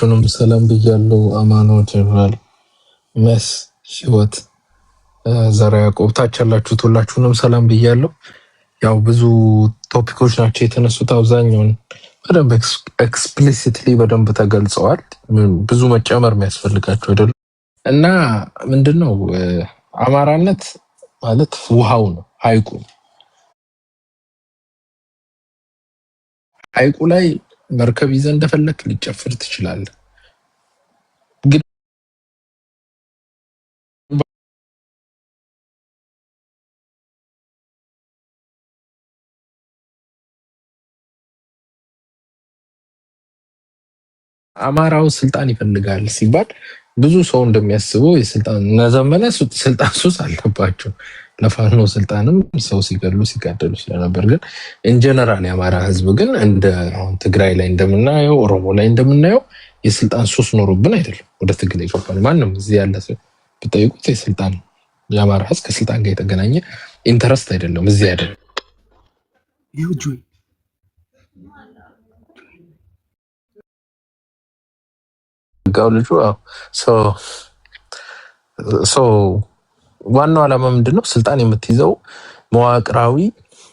ሁላችሁንም ሰላም ብያለሁ። አማኖ ጀነራል መስ ህይወት ዘራ ያዕቆብ ታች ያላችሁት ሁላችሁንም ሰላም ብያለሁ። ያው ብዙ ቶፒኮች ናቸው የተነሱት። አብዛኛውን በደንብ ኤክስፕሊሲትሊ በደንብ ተገልጸዋል። ብዙ መጨመር የሚያስፈልጋቸው አይደለም እና ምንድነው አማራነት ማለት ውሃው ነው፣ ሐይቁ ላይ መርከብ ይዘህ እንደፈለክ ልጨፍር ትችላለህ። ግን አማራው ስልጣን ይፈልጋል ሲባል ብዙ ሰው እንደሚያስበው የስልጣን ነዘመነ ስልጣን ሱስ አለባቸው። ለፋኖ ስልጣንም ሰው ሲገሉ ሲጋደሉ ስለነበር፣ ግን ኢንጀነራል የአማራ ህዝብ ግን እንደ ትግራይ ላይ እንደምናየው ኦሮሞ ላይ እንደምናየው የስልጣን ሱስ ኖሮብን አይደለም ወደ ትግል የገባን። ማንም እዚህ ያለ ሰው ብጠይቁት የስልጣን የአማራ ህዝብ ከስልጣን ጋር የተገናኘ ኢንተረስት አይደለም እዚህ አይደለም። ጋው ልጁ ዋናው ዓላማ ምንድነው? ስልጣን የምትይዘው መዋቅራዊ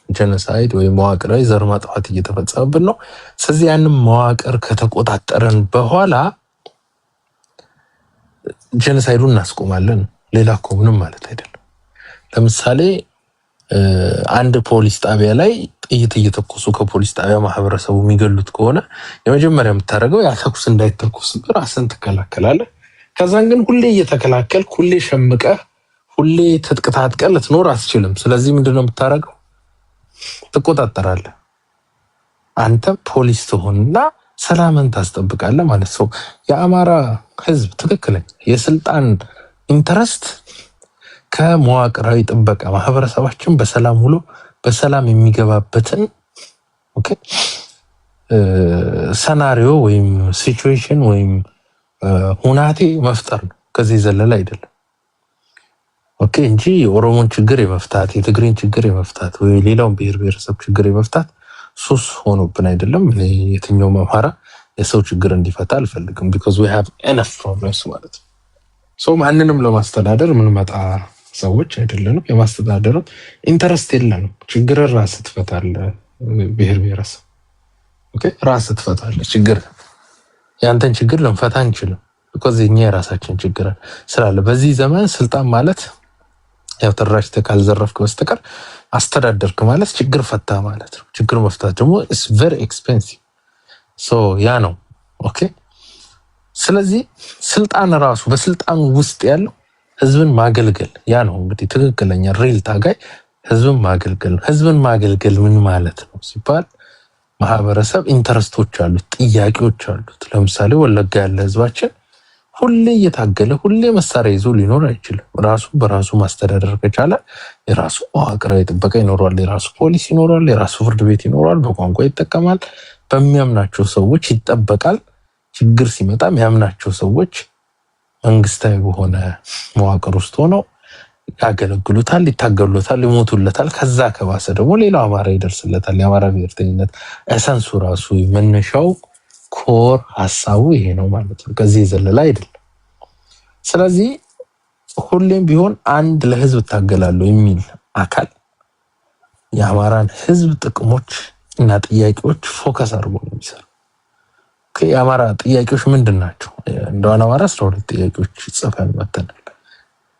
ጀነሳይድ ወይ መዋቅራዊ ዘር ማጥፋት እየተፈጸመብን ነው። ስለዚህ ያንን መዋቅር ከተቆጣጠረን በኋላ ጀነሳይዱን እናስቆማለን። ሌላ እኮ ምንም ማለት አይደለም። ለምሳሌ አንድ ፖሊስ ጣቢያ ላይ ጥይት እየተኮሱ ከፖሊስ ጣቢያ ማህበረሰቡ የሚገሉት ከሆነ የመጀመሪያ የምታደርገው ያ ተኩስ እንዳይተኮስ ራስን ትከላከላለህ። ከዛን ግን ሁሌ እየተከላከልክ ሁሌ ሸምቀህ ሁሌ ትጥቅ ታጥቀህ ልትኖር አትችልም። ስለዚህ ምንድነው የምታደርገው? ትቆጣጠራለህ። አንተ ፖሊስ ትሆንና ሰላምን ታስጠብቃለህ ማለት ነው። የአማራ ህዝብ ትክክለኛ የስልጣን ኢንተረስት ከመዋቅራዊ ጥበቃ ማህበረሰባችን በሰላም ውሎ በሰላም የሚገባበትን ሰናሪዮ ወይም ሲቹዌሽን ወይም ሁናቴ መፍጠር ነው። ከዚህ ዘለለ አይደለም እንጂ የኦሮሞን ችግር የመፍታት የትግሬን ችግር የመፍታት ወይ ሌላውን ብሔር ብሔረሰብ ችግር የመፍታት ሱስ ሆኖብን አይደለም። የትኛው አማራ የሰው ችግር እንዲፈታ አልፈልግም። because we have enough problems ማለት ነው። ማንንም ለማስተዳደር የምንመጣ ሰዎች አይደለንም። የማስተዳደር ኢንተረስት የለንም። ችግር ራስ ትፈታለህ። ብሔር ብሔረሰብ ራስ ትፈታለህ። ችግር ያንተን ችግር ልንፈታ አንችልም። because እኛ የራሳችን ችግር ስላለ በዚህ ዘመን ስልጣን ማለት ያው ተራሽተህ ካልዘረፍክ በስተቀር አስተዳደርክ ማለት ችግር ፈታ ማለት ነው። ችግር መፍታት ደግሞ is very expensive ያ ነው ስለዚህ ስልጣን ራሱ በስልጣን ውስጥ ያለው ህዝብን ማገልገል ያ ነው እንግዲህ ትክክለኛ ሪል ታጋይ ህዝብን ማገልገል። ህዝብን ማገልገል ምን ማለት ነው ሲባል ማህበረሰብ ኢንተረስቶች አሉት፣ ጥያቄዎች አሉት። ለምሳሌ ወለጋ ያለ ህዝባችን ሁሌ እየታገለ ሁሌ መሳሪያ ይዞ ሊኖር አይችልም። ራሱ በራሱ ማስተዳደር ከቻለ የራሱ መዋቅራዊ ጥበቃ ይኖራል፣ የራሱ ፖሊስ ይኖራል፣ የራሱ ፍርድ ቤት ይኖራል፣ በቋንቋ ይጠቀማል፣ በሚያምናቸው ሰዎች ይጠበቃል። ችግር ሲመጣ የሚያምናቸው ሰዎች መንግስታዊ በሆነ መዋቅር ውስጥ ሆነው ያገለግሉታል፣ ይታገሉታል፣ ይሞቱለታል። ከዛ ከባሰ ደግሞ ሌላው አማራ ይደርስለታል። የአማራ ብሔርተኝነት ኤሰንሱ ራሱ መነሻው ኮር ሐሳቡ ይሄ ነው ማለት ነው። ከዚህ ዘለላ አይደለም። ስለዚህ ሁሌም ቢሆን አንድ ለህዝብ ታገላለሁ የሚል አካል የአማራን ህዝብ ጥቅሞች እና ጥያቄዎች ፎከስ አድርጎ ነው የሚሰራው። የአማራ ጥያቄዎች ምንድን ናቸው? እንደዋና አማራ 12 ጥያቄዎች ጽፈን መተናል።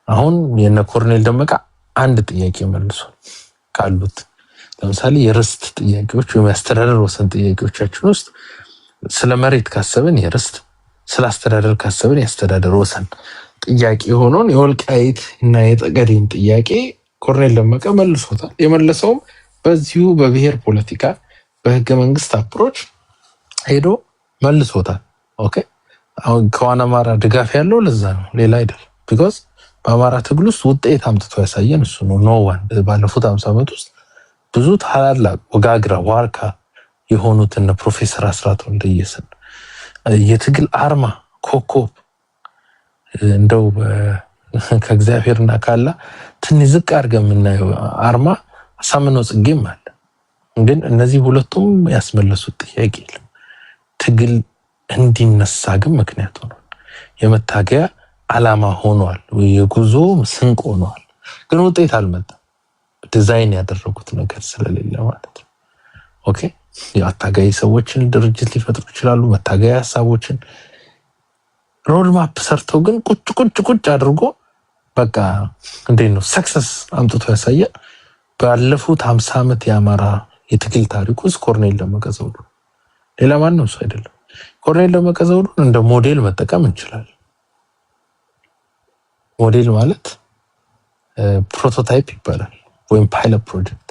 አሁን የነ ኮርኔል ደመቃ አንድ ጥያቄ መልሷል ካሉት። ለምሳሌ የርስት ጥያቄዎች ወይም የአስተዳደር ወሰን ጥያቄዎቻችን ውስጥ ስለ መሬት ካሰብን የርስት፣ ስለ አስተዳደር ካሰብን የአስተዳደር ወሰን ጥያቄ ሆኖን የወልቃይት እና የጠገዴን ጥያቄ ኮርኔል ደመቀ መልሶታል። የመለሰውም በዚሁ በብሔር ፖለቲካ በህገ መንግስት አፕሮች ሄዶ መልሶታል። አሁን ከዋና አማራ ድጋፍ ያለው ለዛ ነው፣ ሌላ አይደለም። because በአማራ ትግል ውስጥ ውጤት አምጥቶ ያሳየን እሱ ነው። ኖዋን ባለፉት 50 ዓመት ውስጥ ብዙ ታላላቅ ወጋግራ ዋርካ የሆኑትን ፕሮፌሰር አስራት ወልደየስን የትግል አርማ ኮከብ እንደው ከእግዚአብሔርና ካላ ትንሽ ዝቅ አድርገን የምናየው አርማ አሳምነው ጽጌም አለ። ግን እነዚህ ሁለቱም ያስመለሱት ጥያቄ የለም። ትግል እንዲነሳ ግን ምክንያት ሆኗል። የመታገያ ዓላማ ሆኗል፣ የጉዞ ስንቅ ሆኗል። ግን ውጤት አልመጣም። ዲዛይን ያደረጉት ነገር ስለሌለ ማለት ነው። ኦኬ የአታጋይ ሰዎችን ድርጅት ሊፈጥሩ ይችላሉ። መታገያ ሀሳቦችን ሮድማፕ ሰርተው ግን ቁጭ አድርጎ በቃ እንዴት ነው ሰክሰስ አምጥቶ ያሳያል። ባለፉት 50 ዓመት የአማራ የትግል ታሪክ ውስጥ ኮሎኔል ደመቀ ዘውዱ ሌላ ማንም ሰው አይደለም። ኮሎኔል ደመቀ ዘውዱን እንደ ሞዴል መጠቀም እንችላለን። ሞዴል ማለት ፕሮቶታይፕ ይባላል ወይም ፓይለት ፕሮጀክት።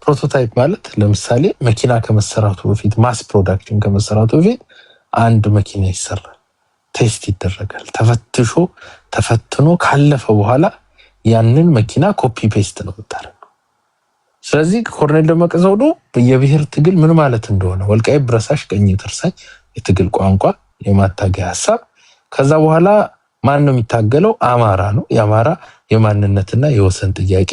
ፕሮቶታይፕ ማለት ለምሳሌ መኪና ከመሰራቱ በፊት ማስ ፕሮዳክሽን ከመሰራቱ በፊት አንድ መኪና ይሰራል፣ ቴስት ይደረጋል፣ ተፈትኖ ካለፈ በኋላ ያንን መኪና ኮፒ ፔስት ነው የምታደርገው። ስለዚህ ኮሎኔል ደመቀ ዘውዱ የብሔር ትግል ምን ማለት እንደሆነ ወልቃይት ብረሳሽ ቀኝ ተርሳኝ የትግል ቋንቋ የማታገያ ሐሳብ ከዛ በኋላ ማን ነው የሚታገለው? አማራ ነው። የአማራ የማንነትና የወሰን ጥያቄ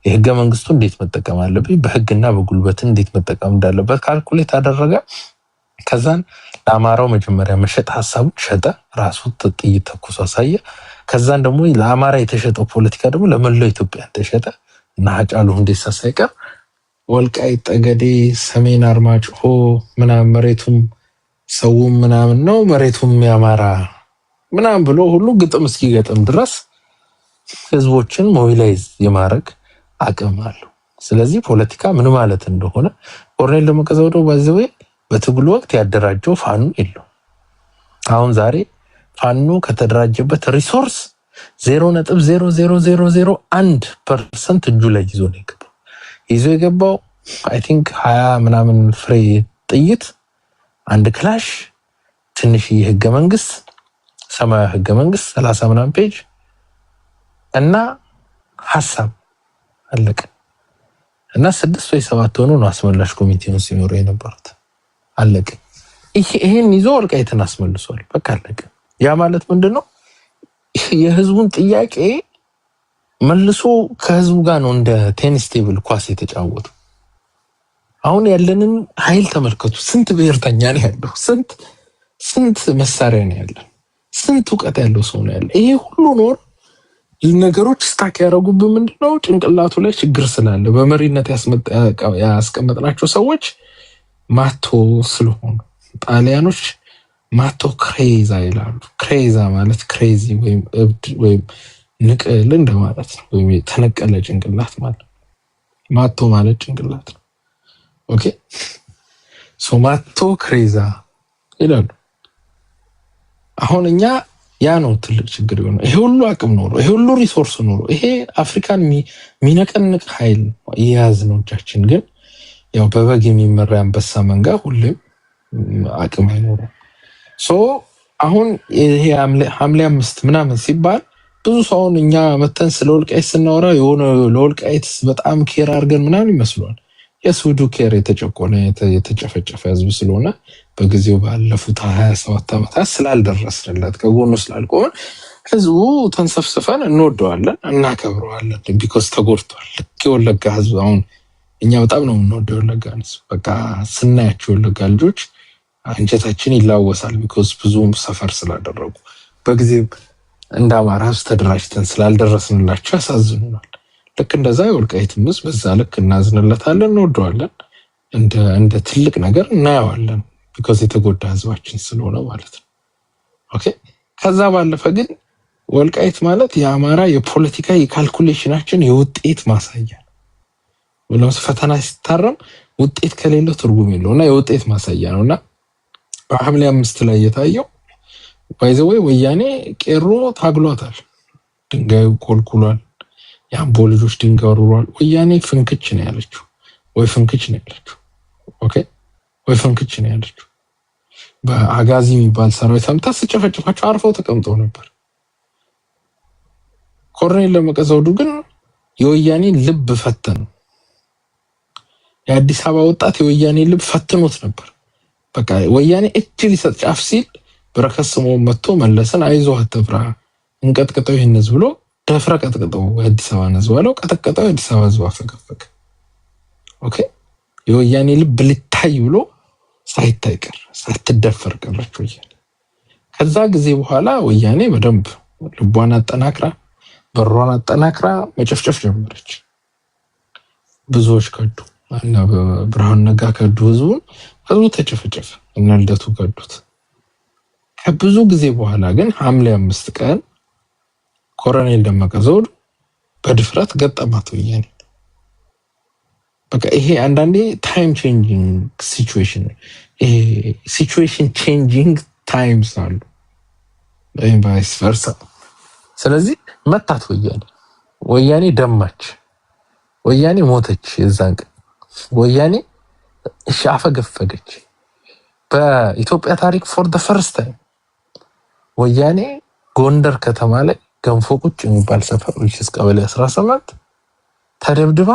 የህገ መንግስቱ እንዴት መጠቀም አለብኝ፣ በህግና በጉልበት እንዴት መጠቀም እንዳለበት ካልኩሌት አደረገ። ከዛን ለአማራው መጀመሪያ መሸጥ ሐሳቡን ሸጠ፣ ራሱ ጥይት ተኩሶ አሳየ። ከዛን ደግሞ ለአማራ የተሸጠው ፖለቲካ ደግሞ ለመላው ኢትዮጵያ ተሸጠ እና ሃጫሉ ሁንዴሳ ሳይቀር ወልቃይት ጠገዴ፣ ሰሜን አርማጭሆ ምናምን መሬቱም ሰውም ምናምን ነው መሬቱም የአማራ ምናምን ብሎ ሁሉ ግጥም እስኪገጥም ድረስ ህዝቦችን ሞቢላይዝ የማድረግ አቅም አለው። ስለዚህ ፖለቲካ ምን ማለት እንደሆነ ኮሎኔል ደመቀ ዘውዱ በትግሉ ወቅት ያደራጀው ፋኖ የለው። አሁን ዛሬ ፋኖ ከተደራጀበት ሪሶርስ 0.00001% እጁ ላይ ይዞ የገባው አይ ቲንክ 20 ምናምን ፍሬ ጥይት፣ አንድ ክላሽ፣ ትንሽዬ ህገ መንግስት፣ ሰማያዊ ህገ መንግስት 30 ምናምን ፔጅ እና ሐሳብ አለቀ። እና 6 ወይ 7 ሆኖ ነው አስመላሽ ኮሚቴውን ሲኖሩ የነበሩት። አለቀ። ይሄን ይዞ ወልቃይትን አስመልሷል። በቃ አለቀ። ያ ማለት ምንድነው? የህዝቡን ጥያቄ መልሶ ከህዝቡ ጋር ነው እንደ ቴኒስ ቴብል ኳስ የተጫወቱ። አሁን ያለንን ኃይል ተመልከቱ። ስንት ብሔርተኛ ነው ያለው? ስንት መሳሪያ ነው ያለው? ስንት ዕውቀት ያለው ሰው ነው ያለው? ይሄ ሁሉ ኖር ነገሮች ስታክ ያደረጉብን ምንድነው? ጭንቅላቱ ላይ ችግር ስላለ በመሪነት ያስቀመጥናቸው ሰዎች ማቶ ስለሆኑ ጣሊያኖች ማቶ ክሬዛ ይላሉ። ክሬዛ ማለት ክሬዚ ወይም እብድ ወይም ንቅል እንደማለት ነው። ወይም የተነቀለ ጭንቅላት ማለት ማቶ ማለት ጭንቅላት ነው። ኦኬ ሶ ማቶ ክሬዛ ይላሉ። አሁን እኛ ያ ነው ትልቅ ችግር የሆነ። ይሄ ሁሉ አቅም ኖሮ ይሄ ሁሉ ሪሶርስ ኖሮ ይሄ አፍሪካን ሚነቀንቅ ኃይል የያዝ ነው እጃችን። ግን ያው በበግ የሚመራ አንበሳ መንጋ ሁሌም አቅም አይኖረው። ሶ አሁን ይሄ ሐምሌ 5 ምናምን ሲባል ብዙ ሰውን እኛ መተን ስለ ወልቃይት ስናወራ የሆነ ለወልቃይት በጣም ኬር አድርገን ምናምን ይመስሏል። የሱዱ ኬር የተጨቆነ የተጨፈጨፈ ህዝብ ስለሆነ በጊዜው ባለፉት 27 ዓመታት ስላልደረስንለት ከጎኑ ስላልቆመን ህዝቡ ተንሰፍስፈን እንወደዋለን፣ እናከብረዋለን። ቢኮዝ ተጎድቷል። ልክ የወለጋ ህዝብ አሁን እኛ በጣም ነው የምንወደው ወለጋ ህዝብ። በቃ ስናያቸው ወለጋ ልጆች አንጀታችን ይላወሳል። ቢኮዝ ብዙም ሰፈር ስላደረጉ በጊዜው እንደ አማራ ህዝብ ተደራጅተን ስላልደረስንላቸው ያሳዝኑናል። ልክ እንደዛ የወልቃይትም ህዝብ በዛ ልክ እናዝንለታለን፣ እንወደዋለን፣ እንደ ትልቅ ነገር እናየዋለን። ቢኮዝ የተጎዳ ህዝባችን ስለሆነ ማለት ነው። ኦኬ ከዛ ባለፈ ግን ወልቃይት ማለት የአማራ የፖለቲካ የካልኩሌሽናችን የውጤት ማሳያ ነው። ወለምስ ፈተና ሲታረም ውጤት ከሌለው ትርጉም የለውና የውጤት ማሳያ ነውና በሐምሌ 5 ላይ የታየው ባይዘው ወያኔ ቄሮ ታግሏታል። ድንጋዩ ኮልኩሏል። የአምቦ ልጆች ድንጋይ ወርውሯል። ወያኔ ፍንክች ነው ያለችው ወይ ፍንክች ነው ያለችው። ኦኬ ወይ ፍንክች ነው ያለችው። በአጋዚ የሚባል ሰራዊት ታስጨፈጭፋቸው አርፈው ተቀምጠው ነበር። ኮሎኔል ደመቀ ዘውዱ ግን የወያኔ ልብ ፈተኑ። የአዲስ አበባ ወጣት የወያኔ ልብ ፈትኖት ነበር። በቃ ወያኔ እጅ ሊሰጥ ጫፍ ሲል በረከት ስምኦን መጥቶ መለሰን አይዞህ አትፍራ እንቀጥቅጠው ይሄን ህዝብ ብሎ ደፍረ ቀጥቅጠው የአዲስ አበባ ህዝብ አለው። ቀጠቀጠው። የአዲስ አበባ ህዝብ አፈገፈገ። ኦኬ የወያኔ ልብ ልታይ ብሎ ሳይታይ ቀረ፣ ሳትደፈር ቀረች ወያኔ። ከዛ ጊዜ በኋላ ወያኔ በደንብ ልቧን አጠናክራ በሯን አጠናክራ መጨፍጨፍ ጀመረች። ብዙዎች ከዱ እና ብርሃኑ ነጋ ከዱ፣ ህዝቡ ተጨፈጨፈ፣ እና ልደቱ ከዱት። ከብዙ ጊዜ በኋላ ግን ሐምሌ 5 ቀን ኮሎኔል ደመቀ ዘውዱ በድፍረት ገጠማት ወያኔ። በቃ ይሄ አንዳንዴ ታይም ቼንጂንግ ሲቹዌሽን፣ ይሄ ሲቹዌሽን ቼንጂንግ ታይምስ አሉ ወይም ቫይስ ቨርሳ። ስለዚህ መታት ወያኔ ደማች፣ ወያኔ ሞተች። የዛን ቀን ወያኔ አፈገፈገች። በኢትዮጵያ ታሪክ ፎር ዘ ፈርስት ታይም ወያኔ ጎንደር ከተማ ላይ ገንፎ ቁጭ የሚባል ሰፈር ወይስ ቀበሌ 17 ተደብድባ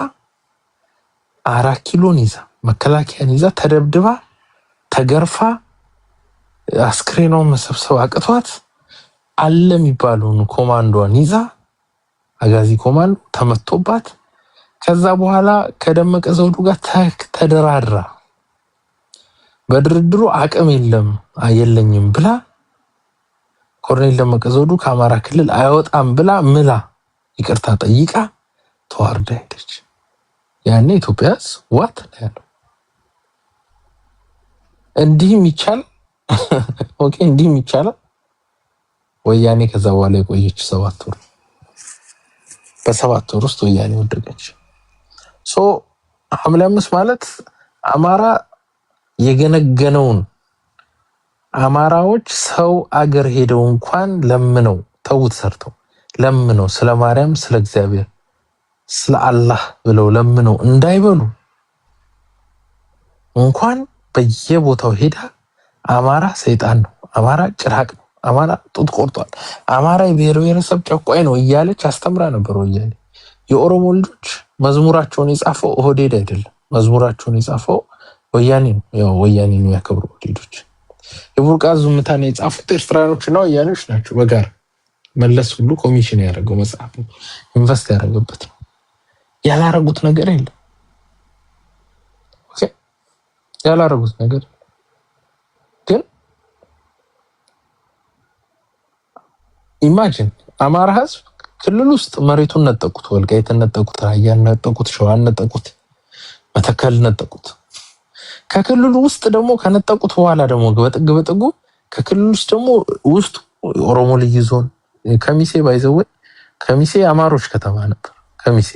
4 ኪሎን ይዛ መከላከያን ይዛ ተደብድባ ተገርፋ አስክሬኗን መሰብሰብ አቅቷት አለ የሚባለውን ኮማንዶን ይዛ አጋዚ ኮማንዶ ተመቶባት ከዛ በኋላ ከደመቀ ዘውዱ ጋር ተደራድራ በድርድሩ አቅም የለኝም ብላ ኮሎኔል ደመቀ ዘውዱ ከአማራ ክልል አይወጣም ብላ ምላ ይቅርታ ጠይቃ ተዋርዳ ሄደች። ያኔ ኢትዮጵያስ ዋት ነው እንዲህም ይቻላል። ኦኬ እንዲህም ይቻላል። ወያኔ ከዛ በኋላ የቆየች 7 ወር፣ በ7 ወር ውስጥ ወያኔ ወደቀች። ሐምሌ 5 ማለት አማራ የገነገነውን አማራዎች ሰው አገር ሄደው እንኳን ለምነው ተውት ሰርተው ለምነው ስለ ማርያም ስለ እግዚአብሔር ስለ አላህ ብለው ለምነው እንዳይበሉ እንኳን በየቦታው ሄዳ አማራ ሰይጣን ነው፣ አማራ ጭራቅ ነው፣ አማራ ጡት ቆርጧል፣ አማራ የብሔር ብሔረሰብ ጨቋይ ነው እያለች አስተምራ ነበር ወያኔ። የኦሮሞ ልጆች መዝሙራቸውን የጻፈው ኦህዴድ አይደለም፣ መዝሙራቸውን የጻፈው ወያኔ ነው። ያው ወያኔ ነው ያከብሩ ኦህዴዶች። የቡርቃ ዝምታን የጻፉት ኤርትራኖችና ወያኔዎች ናቸው በጋር። መለስ ሁሉ ኮሚሽን ያደረገው መጽሐፍ ነው፣ ኢንቨስት ያደረገበት ነው። ያላረጉት ነገር የለም። ኦኬ ያላረጉት ነገር ግን ኢማጂን አማራ ህዝብ ክልል ውስጥ መሬቱን ነጠቁት፣ ወልቃይትን ነጠቁት፣ ራያን ነጠቁት፣ ሸዋን ነጠቁት፣ መተከል ነጠቁት። ከክልሉ ውስጥ ደግሞ ከነጠቁት በኋላ ደግሞ በጥጉ ከክልሉ ውስጥ ደግሞ ውስጥ ኦሮሞ ልዩ ዞን ከሚሴ ባይዘው ከሚሴ አማሮች ከተማ ነበር። ከሚሴ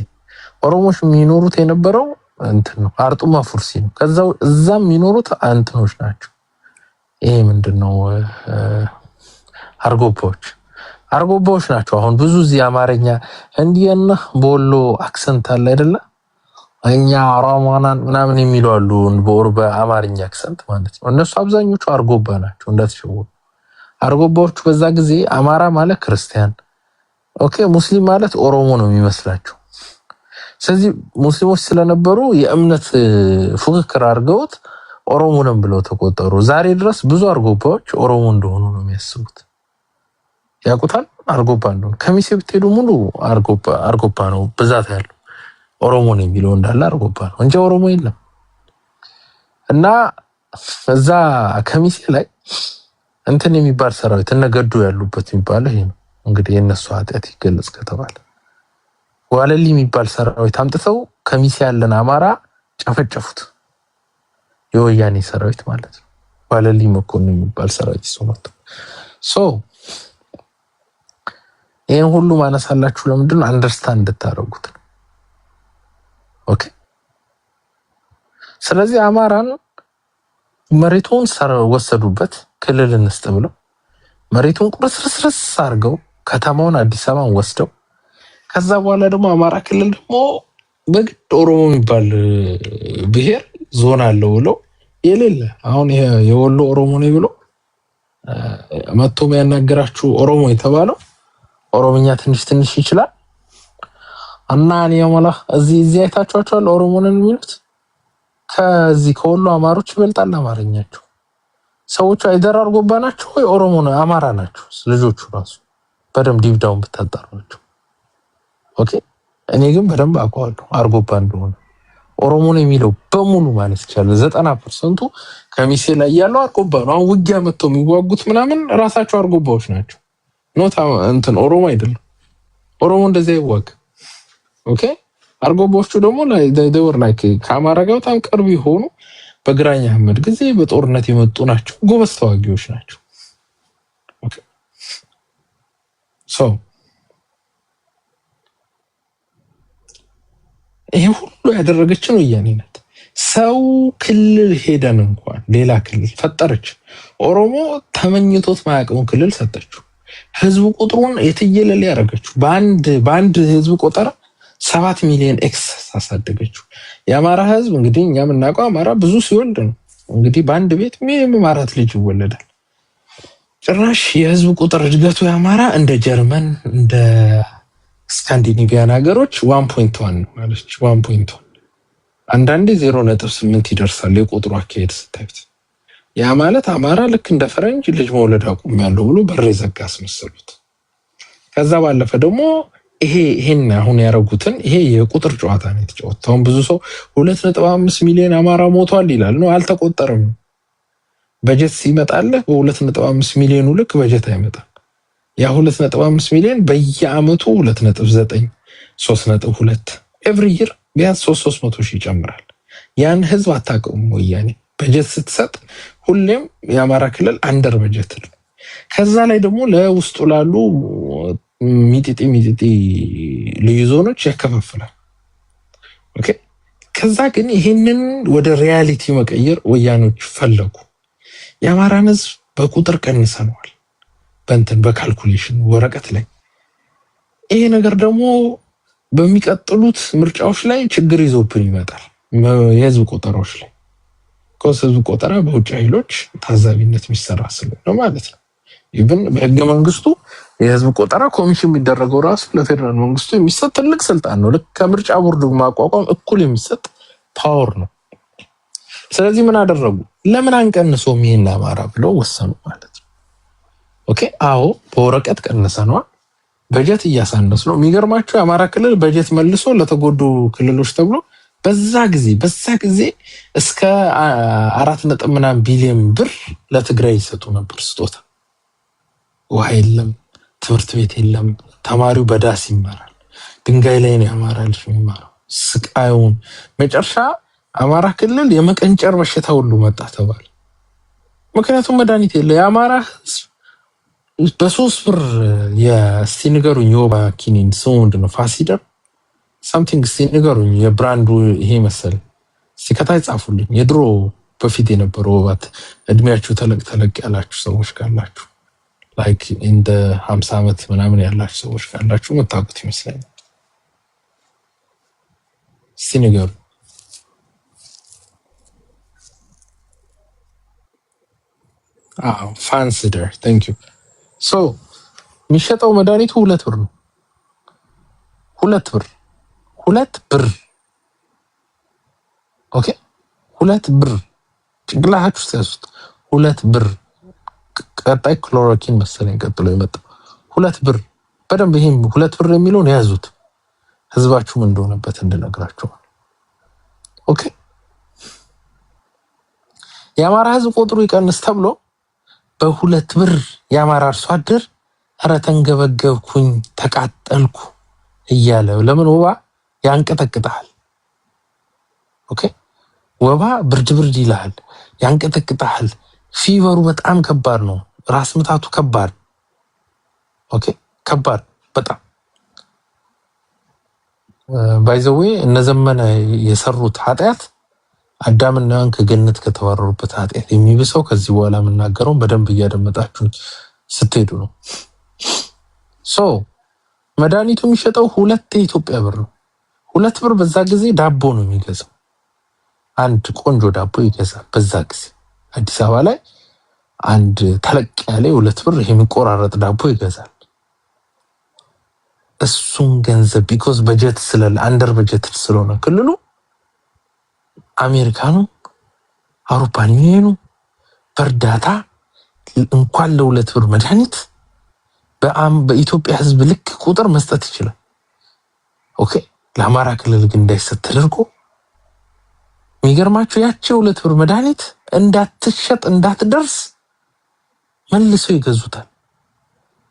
ኦሮሞች የሚኖሩት የነበረው እንትን ነው፣ አርጡማ ፉርሲ ነው። ከዛው እዛም የሚኖሩት አንትኖች ናቸው። ይሄ ምንድነው አርጎባዎች ናቸው። አሁን ብዙ እዚህ አማርኛ እንዲየና ቦሎ አክሰንት አለ አይደለ? እኛ ኦሮሞናን ምናምን የሚሉ አሉ በአማርኛ አክሰንት ማለት ነው። እነሱ አብዛኞቹ አርጎባ ናቸው እንዳትሸወዱ። አርጎባዎቹ በዛ ጊዜ አማራ ማለት ክርስቲያን፣ ኦኬ ሙስሊም ማለት ኦሮሞ ነው የሚመስላቸው። ስለዚህ ሙስሊሞች ስለነበሩ የእምነት ፉክክር አድርገውት ኦሮሞ ነን ብለው ተቆጠሩ። ዛሬ ድረስ ብዙ አርጎባዎች ኦሮሞ እንደሆኑ ነው የሚያስቡት። ያውቁታል አርጎባ እንደሆነ። ከሚሴ ብትሄዱ ሙሉ አርጎባ ነው ብዛት ያለው። ኦሮሞ ነው የሚለው እንዳለ አርጎባ ነው እንጂ ኦሮሞ የለም። እና እዛ ከሚሴ ላይ እንትን የሚባል ሰራዊት እነገዱ ያሉበት የሚባለው ይሄ ነው። እንግዲህ የነሱ ኃጢአት ይገለጽ ከተባለ ዋለሊ የሚባል ሰራዊት አምጥተው ከሚሴ ያለን አማራ ጨፈጨፉት። የወያኔ ሰራዊት ማለት ነው። ዋለሊ መኮንን የሚባል ሰራዊት ሶማቶ ይሄን ሁሉ ማነሳላችሁ ለምንድን ነው? አንደርስታንድ እንድታረጉት። ኦኬ ስለዚህ አማራን መሬቱን ወሰዱበት፣ ክልል እንስጥ ብለው መሬቱን ቁርስርስ አድርገው ከተማውን አዲስ አበባን ወስደው ከዛ በኋላ ደግሞ አማራ ክልል ደግሞ በግድ ኦሮሞ የሚባል ብሔር ዞን አለው ብለው የሌለ አሁን የወሎ ኦሮሞ ነው ብሎ መጥቶ የሚያናገራችሁ ኦሮሞ የተባለው ኦሮምኛ ትንሽ ይችላል እና ያማላ እዚህ አይታችኋቸዋል። ኦሮሞ ነን የሚሉት ከዚህ ከወሎ አማሮች ይበልጣል አማርኛቸው። ሰዎቹ አይደር አርጎባ ናቸው ወይ ኦሮሞ ነው አማራ ናቸው ልጆቹ ራሱ በደንብ ዲብዳውን ብታጣሯቸው። ኦኬ እኔ ግን በደንብ አውቀዋለሁ አርጎባ እንደሆነ። ኦሮሞ ነው የሚለው በሙሉ ማለት ይቻላል 90% ከሚሴ ላይ ያለው አርጎባ ነው። አሁን ውጊያ መጥተው የሚዋጉት ምናምን ራሳቸው አርጎባዎች ናቸው። ኖታ እንትን ኦሮሞ አይደለም። ኦሮሞ እንደዚህ ይዋግ ኦኬ። አርጎባዎቹ ደግሞ ደወር ላይ ከአማራ ጋር በጣም ቅርብ የሆኑ በግራኝ አህመድ ጊዜ በጦርነት የመጡ ናቸው። ጎበዝ ተዋጊዎች ናቸው። ኦኬ ሶ ይሄ ሁሉ ያደረገችው ወያኔ ናት። ሰው ክልል ሄደን እንኳን ሌላ ክልል ፈጠረች። ኦሮሞ ተመኝቶት ማያውቀውን ክልል ሰጠችው። ህዝቡ ቁጥሩን የትየለሌ ያደረገችው በአንድ ህዝብ ቆጠራ 7 ሚሊዮን ኤክስ አሳደገችው። የአማራ ህዝብ እንግዲህ እኛ የምናውቀው አማራ ብዙ ሲወልድ ነው። እንግዲህ በአንድ ቤት ሚኒመም 4 ልጅ ይወለዳል። ጭራሽ የህዝብ ቁጥር እድገቱ የአማራ እንደ ጀርመን እንደ ስካንዲኔቪያን ሀገሮች 1.1 ማለት 1.1 አንዳንዴ 0.8 ይደርሳል። የቁጥሩ አካሄድ ስታዩት ያ ማለት አማራ ልክ እንደ ፈረንጅ ልጅ መውለድ አቁሜያለሁ ብሎ በር ዘጋ አስመሰሉት። ከዛ ባለፈ ደግሞ ይሄን አሁን ያረጉትን ይሄ የቁጥር ጨዋታ ነው የተጫወተው። አሁን ብዙ ሰው 2.5 ሚሊዮን አማራ ሞቷል ይላል። ነው አልተቆጠረም። በጀት ሲመጣልህ በ2.5 ሚሊዮኑ ልክ በጀት አይመጣም። ያ 2.5 ሚሊዮን በየአመቱ 2.9 3.2 ኤቭሪ ይር ቢያንስ 300 ሺህ ይጨምራል። ያን ህዝብ አታውቀውም። ወያኔ በጀት ስትሰጥ ሁሌም የአማራ ክልል አንደር በጀት ነው። ከዛ ላይ ደግሞ ለውስጡ ላሉ ሚጢጢ ልዩ ዞኖች ያከፋፍላል። ኦኬ ከዛ ግን ይሄንን ወደ ሪያሊቲ መቀየር ወያኖች ፈለጉ። የአማራን ህዝብ በቁጥር ቀንሰነዋል በካልኩሌሽን ወረቀት ላይ። ይሄ ነገር ደግሞ በሚቀጥሉት ምርጫዎች ላይ ችግር ይዞብን ይመጣል። የህዝብ ቆጠራዎች ላይ ህዝብ ቆጠራ በውጭ ኃይሎች ታዛቢነት የሚሰራ ስለሆነ ማለት ነው። ኢቭን በህገ መንግስቱ የህዝብ ቆጠራ ኮሚሽን የሚደረገው ራሱ ለፌደራል መንግስቱ የሚሰጥ ትልቅ ስልጣን ነው። ልክ ከምርጫ ቦርዱ ማቋቋም እኩል የሚሰጥ ፓወር ነው። ስለዚህ ምን አደረጉ? ለምን አንቀንሰውም ይሄን ለአማራ ብለው ወሰኑ ማለት ነው። ኦኬ አዎ በወረቀት ቀንሰነዋ በጀት እያሳነሱ ነው። የሚገርማቸው የአማራ ክልል በጀት መልሶ ለተጎዱ ክልሎች ተብሎ በዛ ጊዜ እስከ 4 ቢሊዮን ብር ለትግራይ ይሰጡ ነበር ስጦታ። ውሃ የለም፣ ትምህርት ቤት የለም፣ ተማሪው በዳስ ይማራል። ድንጋይ ላይ ነው የአማራ ልጅ የሚማረው። ስቃዩን መጨረሻ አማራ ክልል የመቀንጨር በሽታ ሁሉ መጣ ተባለ። ምክንያቱም መድኃኒት የለ። የአማራ ህዝብ በ3 ብር እስቲ ንገሩኝ የወባ ኪኒን ስሙ ምንድን ነው? ፋሲደር ሳምቲንግ እስቲ ንገሩኝ የብራንዱ ይሄ መሰል እስቲ ከታይ ጻፉልኝ። የድሮ በፊት የነበረው ወባት እድሜያችሁ ተለቅ ያላችሁ ሰዎች ካላችሁ ላይክ እንደ 50 ዓመት ምናምን ያላችሁ ሰዎች ካላችሁ መታወቁት ይመስለኛል። እስቲ ንገሩ። ፋንሲደር ታንክ ዩ። ሶ የሚሸጠው መድኃኒቱ 2 ብር ነው። 2 ብር ኦኬ 2 ብር ጭንቅላታችሁ ሲያሱት 2 ብር። ቀጣይ ክሎሮኪን መሰለኝ ቀጥሎ የመጣው 2 ብር። በደንብ ይሄን 2 ብር የሚለውን ያዙት ህዝባችሁም እንደሆነበት እንድነግራችሁ። ኦኬ የአማራ ህዝብ ቁጥሩ ይቀንስ ተብሎ በ2 ብር የአማራ አርሶ አደር ኧረ ተንገበገብኩኝ ተቃጠልኩ እያለ ለምን ወባ ያንቀጠቅጣል። ኦኬ ወባ ብርድ ይላል፣ ያንቀጠቅጣል። ፊቨሩ በጣም ከባድ ነው። ራስ ምታቱ ከባድ። ኦኬ ከባድ በጣም ባይዘዌ እነዘመነ የሰሩት ኃጢአት አዳምና ሔዋን ከገነት ከተባረሩበት ኃጢአት የሚብሰው ከዚህ በኋላ የምናገረውን በደንብ እያደመጣችሁ ስትሄዱ ነው። ሶ መድኃኒቱ የሚሸጠው 2 የኢትዮጵያ ብር ነው። 2 ብር በዛ ጊዜ ዳቦ ነው የሚገዛው። አንድ ቆንጆ ዳቦ ይገዛል በዛ ጊዜ አዲስ አበባ ላይ አንድ ተለቅ ያለ 2 ብር የሚቆራረጥ ዳቦ ይገዛል። እሱን ገንዘብ ቢኮዝ በጀት ስለለ አንደር በጀት ስለሆነ ክልሉ አሜሪካኑ አውሮፓን ዩኒየኑ በእርዳታ እንኳን ለ2 ብር መድኃኒት በኢትዮጵያ ህዝብ ልክ ቁጥር መስጠት ይችላል። ኦኬ ለአማራ ክልል ግን እንዳይሰጥ ተደርጎ የሚገርማችሁ ያቺ 2 ብር መድኃኒት እንዳትሸጥ እንዳትደርስ መልሰው ይገዙታል።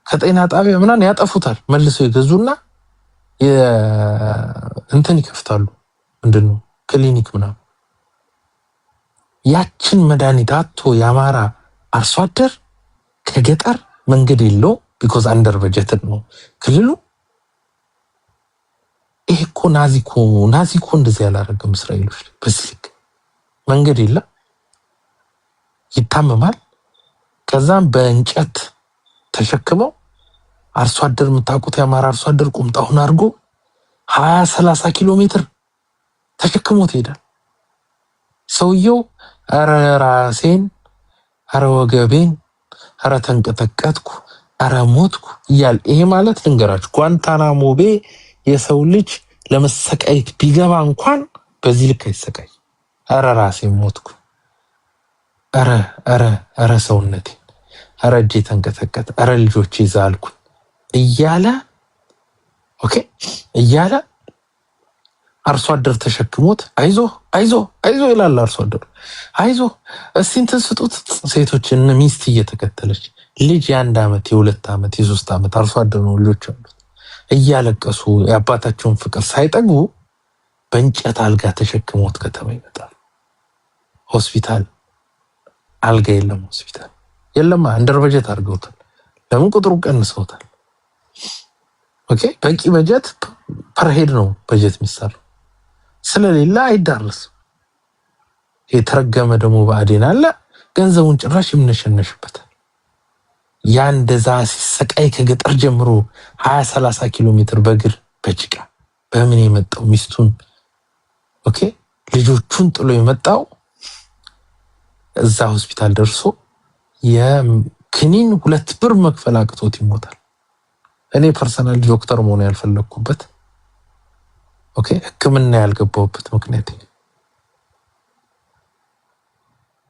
ከጤና ጣቢያ ምናምን ያጠፉታል። መልሰው ይገዙና እንትን ይከፍታሉ። ምንድነው ክሊኒክ ምናምን። ያችን መድኃኒት አጥቶ የአማራ አርሶ አደር ከገጠር መንገድ የለው ቢኮዝ አንደር በጀት ነው ክልሉ። ይሄ እኮ ናዚኮ እንደዚህ ያላረገም እስራኤሎች በዚህ ልክ መንገድ የለም ይታመማል። ከዛም በእንጨት ተሸክመው አርሶ አደር የምታውቁት የአማራ አርሶ አደር ቁምጣውን አድርጎ 20-30 ኪሎ ሜትር ተሸክሞት ይሄዳል። ሰውየው አረ ራሴን፣ አረ ወገቤን፣ አረ ተንቀጠቀጥኩ፣ አረ ሞትኩ እያል ይሄ ማለት ልንገራችሁ ጓንታናሞ ቤ የሰው ልጅ ለመሰቃየት ቢገባ እንኳን በዚህ ልክ አይሰቃይ። አረ ራሴን ሞትኩ፣ አረ ሰውነቴ፣ አረ እጄ ተንቀጠቀጠ፣ አረ ልጆቼ ዛልኩ እያለ ኦኬ እያለ አርሶ አደር ተሸክሞት አይዞ ይላል። አርሶ አደሩ አይዞ እስቲ እንትን ስጡት። ሴቶችን ሚስት እየተከተለች ልጅ የ1 ዓመት የ2 ዓመት የ3 ዓመት አርሶ አደር ነው ልጆች አሉት እያለቀሱ የአባታቸውን ፍቅር ሳይጠግቡ በእንጨት አልጋ ተሸክሞት ከተማ ይመጣል። ሆስፒታል አልጋ የለም፣ ሆስፒታል የለም። አንደር በጀት አድርገውታል። ለምን ቁጥሩ ቀንሰውታል። ኦኬ በቂ በጀት ፐርሄድ ነው በጀት የሚሰራው ስለሌላ አይዳረስም። የተረገመ ደግሞ ብአዴን አለ ገንዘቡን ጭራሽ ይምነሸነሽበታል። ያ እንደዛ ሲሰቃይ ከገጠር ጀምሮ 20-30 ኪሎ ሜትር በእግር በጭቃ በምን የመጣው ሚስቱን ኦኬ ልጆቹን ጥሎ የመጣው እዛ ሆስፒታል ደርሶ የክኒን 2 ብር መክፈል አቅቶት ይሞታል። እኔ ፐርሰናል ዶክተር መሆን ያልፈለኩበት ኦኬ ሕክምና ያልገባውበት ምክንያት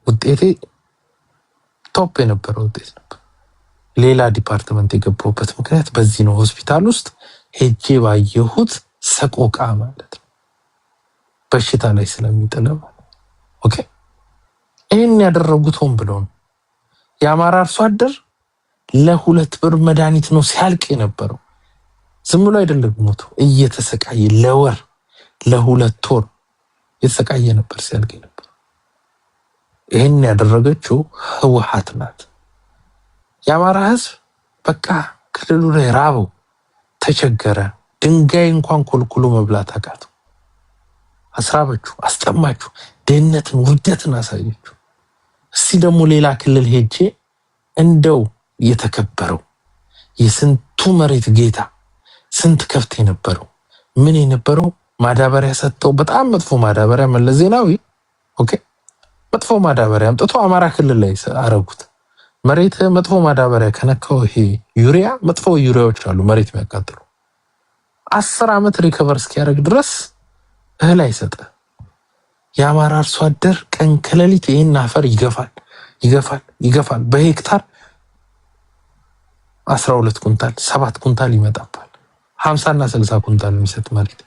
ውጤቴ ቶፕ የነበረ ውጤት ነበር። ሌላ ዲፓርትመንት የገባውበት ምክንያት በዚህ ነው። ሆስፒታል ውስጥ ሄጄ ባየሁት ሰቆቃ ማለት ነው። በሽታ ላይ ስለሚጥለው ኦኬ ይሄን ያደረጉት ሆን ብለው ነው። የአማራ አርሶ አደር ለ2 ብር መድኃኒት ነው ሲያልቅ የነበረው። ዝም ብሎ አይደለም ሞቱ፣ እየተሰቃየ ለወር ለ2 ወር የተሰቃየ ነበር ሲያልቅ ነበር። ይሄን ያደረገችው ህወሓት ናት። የአማራ ህዝብ በቃ ክልሉ ላይ ራበው፣ ተቸገረ። ድንጋይ እንኳን ኮልኩሎ መብላት አቃተው። አስራበችሁ፣ አስጠማችሁ፣ ድህነትን ውርደትን አሳየችሁ። እስቲ ደግሞ ሌላ ክልል ሄጄ እንደው የተከበረው የስንቱ መሬት ጌታ ስንት ከፍት የነበረው ምን የነበረው ማዳበሪያ ሰጠው። በጣም መጥፎ ማዳበሪያ መለስ ዜናዊ ኦኬ መጥፎ ማዳበሪያ አምጥቶ አማራ ክልል ላይ አረጉት። መሬት መጥፎ ማዳበሪያ ከነካው ይሄ ዩሪያ መጥፎ ዩሪያዎች አሉ መሬት የሚያቃጥሉ 10 ዓመት ሪከቨር እስኪያደርግ ድረስ እህል አይሰጥ። የአማራ አርሶ አደር ቀን ከሌሊት ይሄን አፈር ይገፋል። በሄክታር 12 ኩንታል 7 ኩንታል ይመጣባል። 50 እና 60 ኩንታል የሚሰጥ መሬት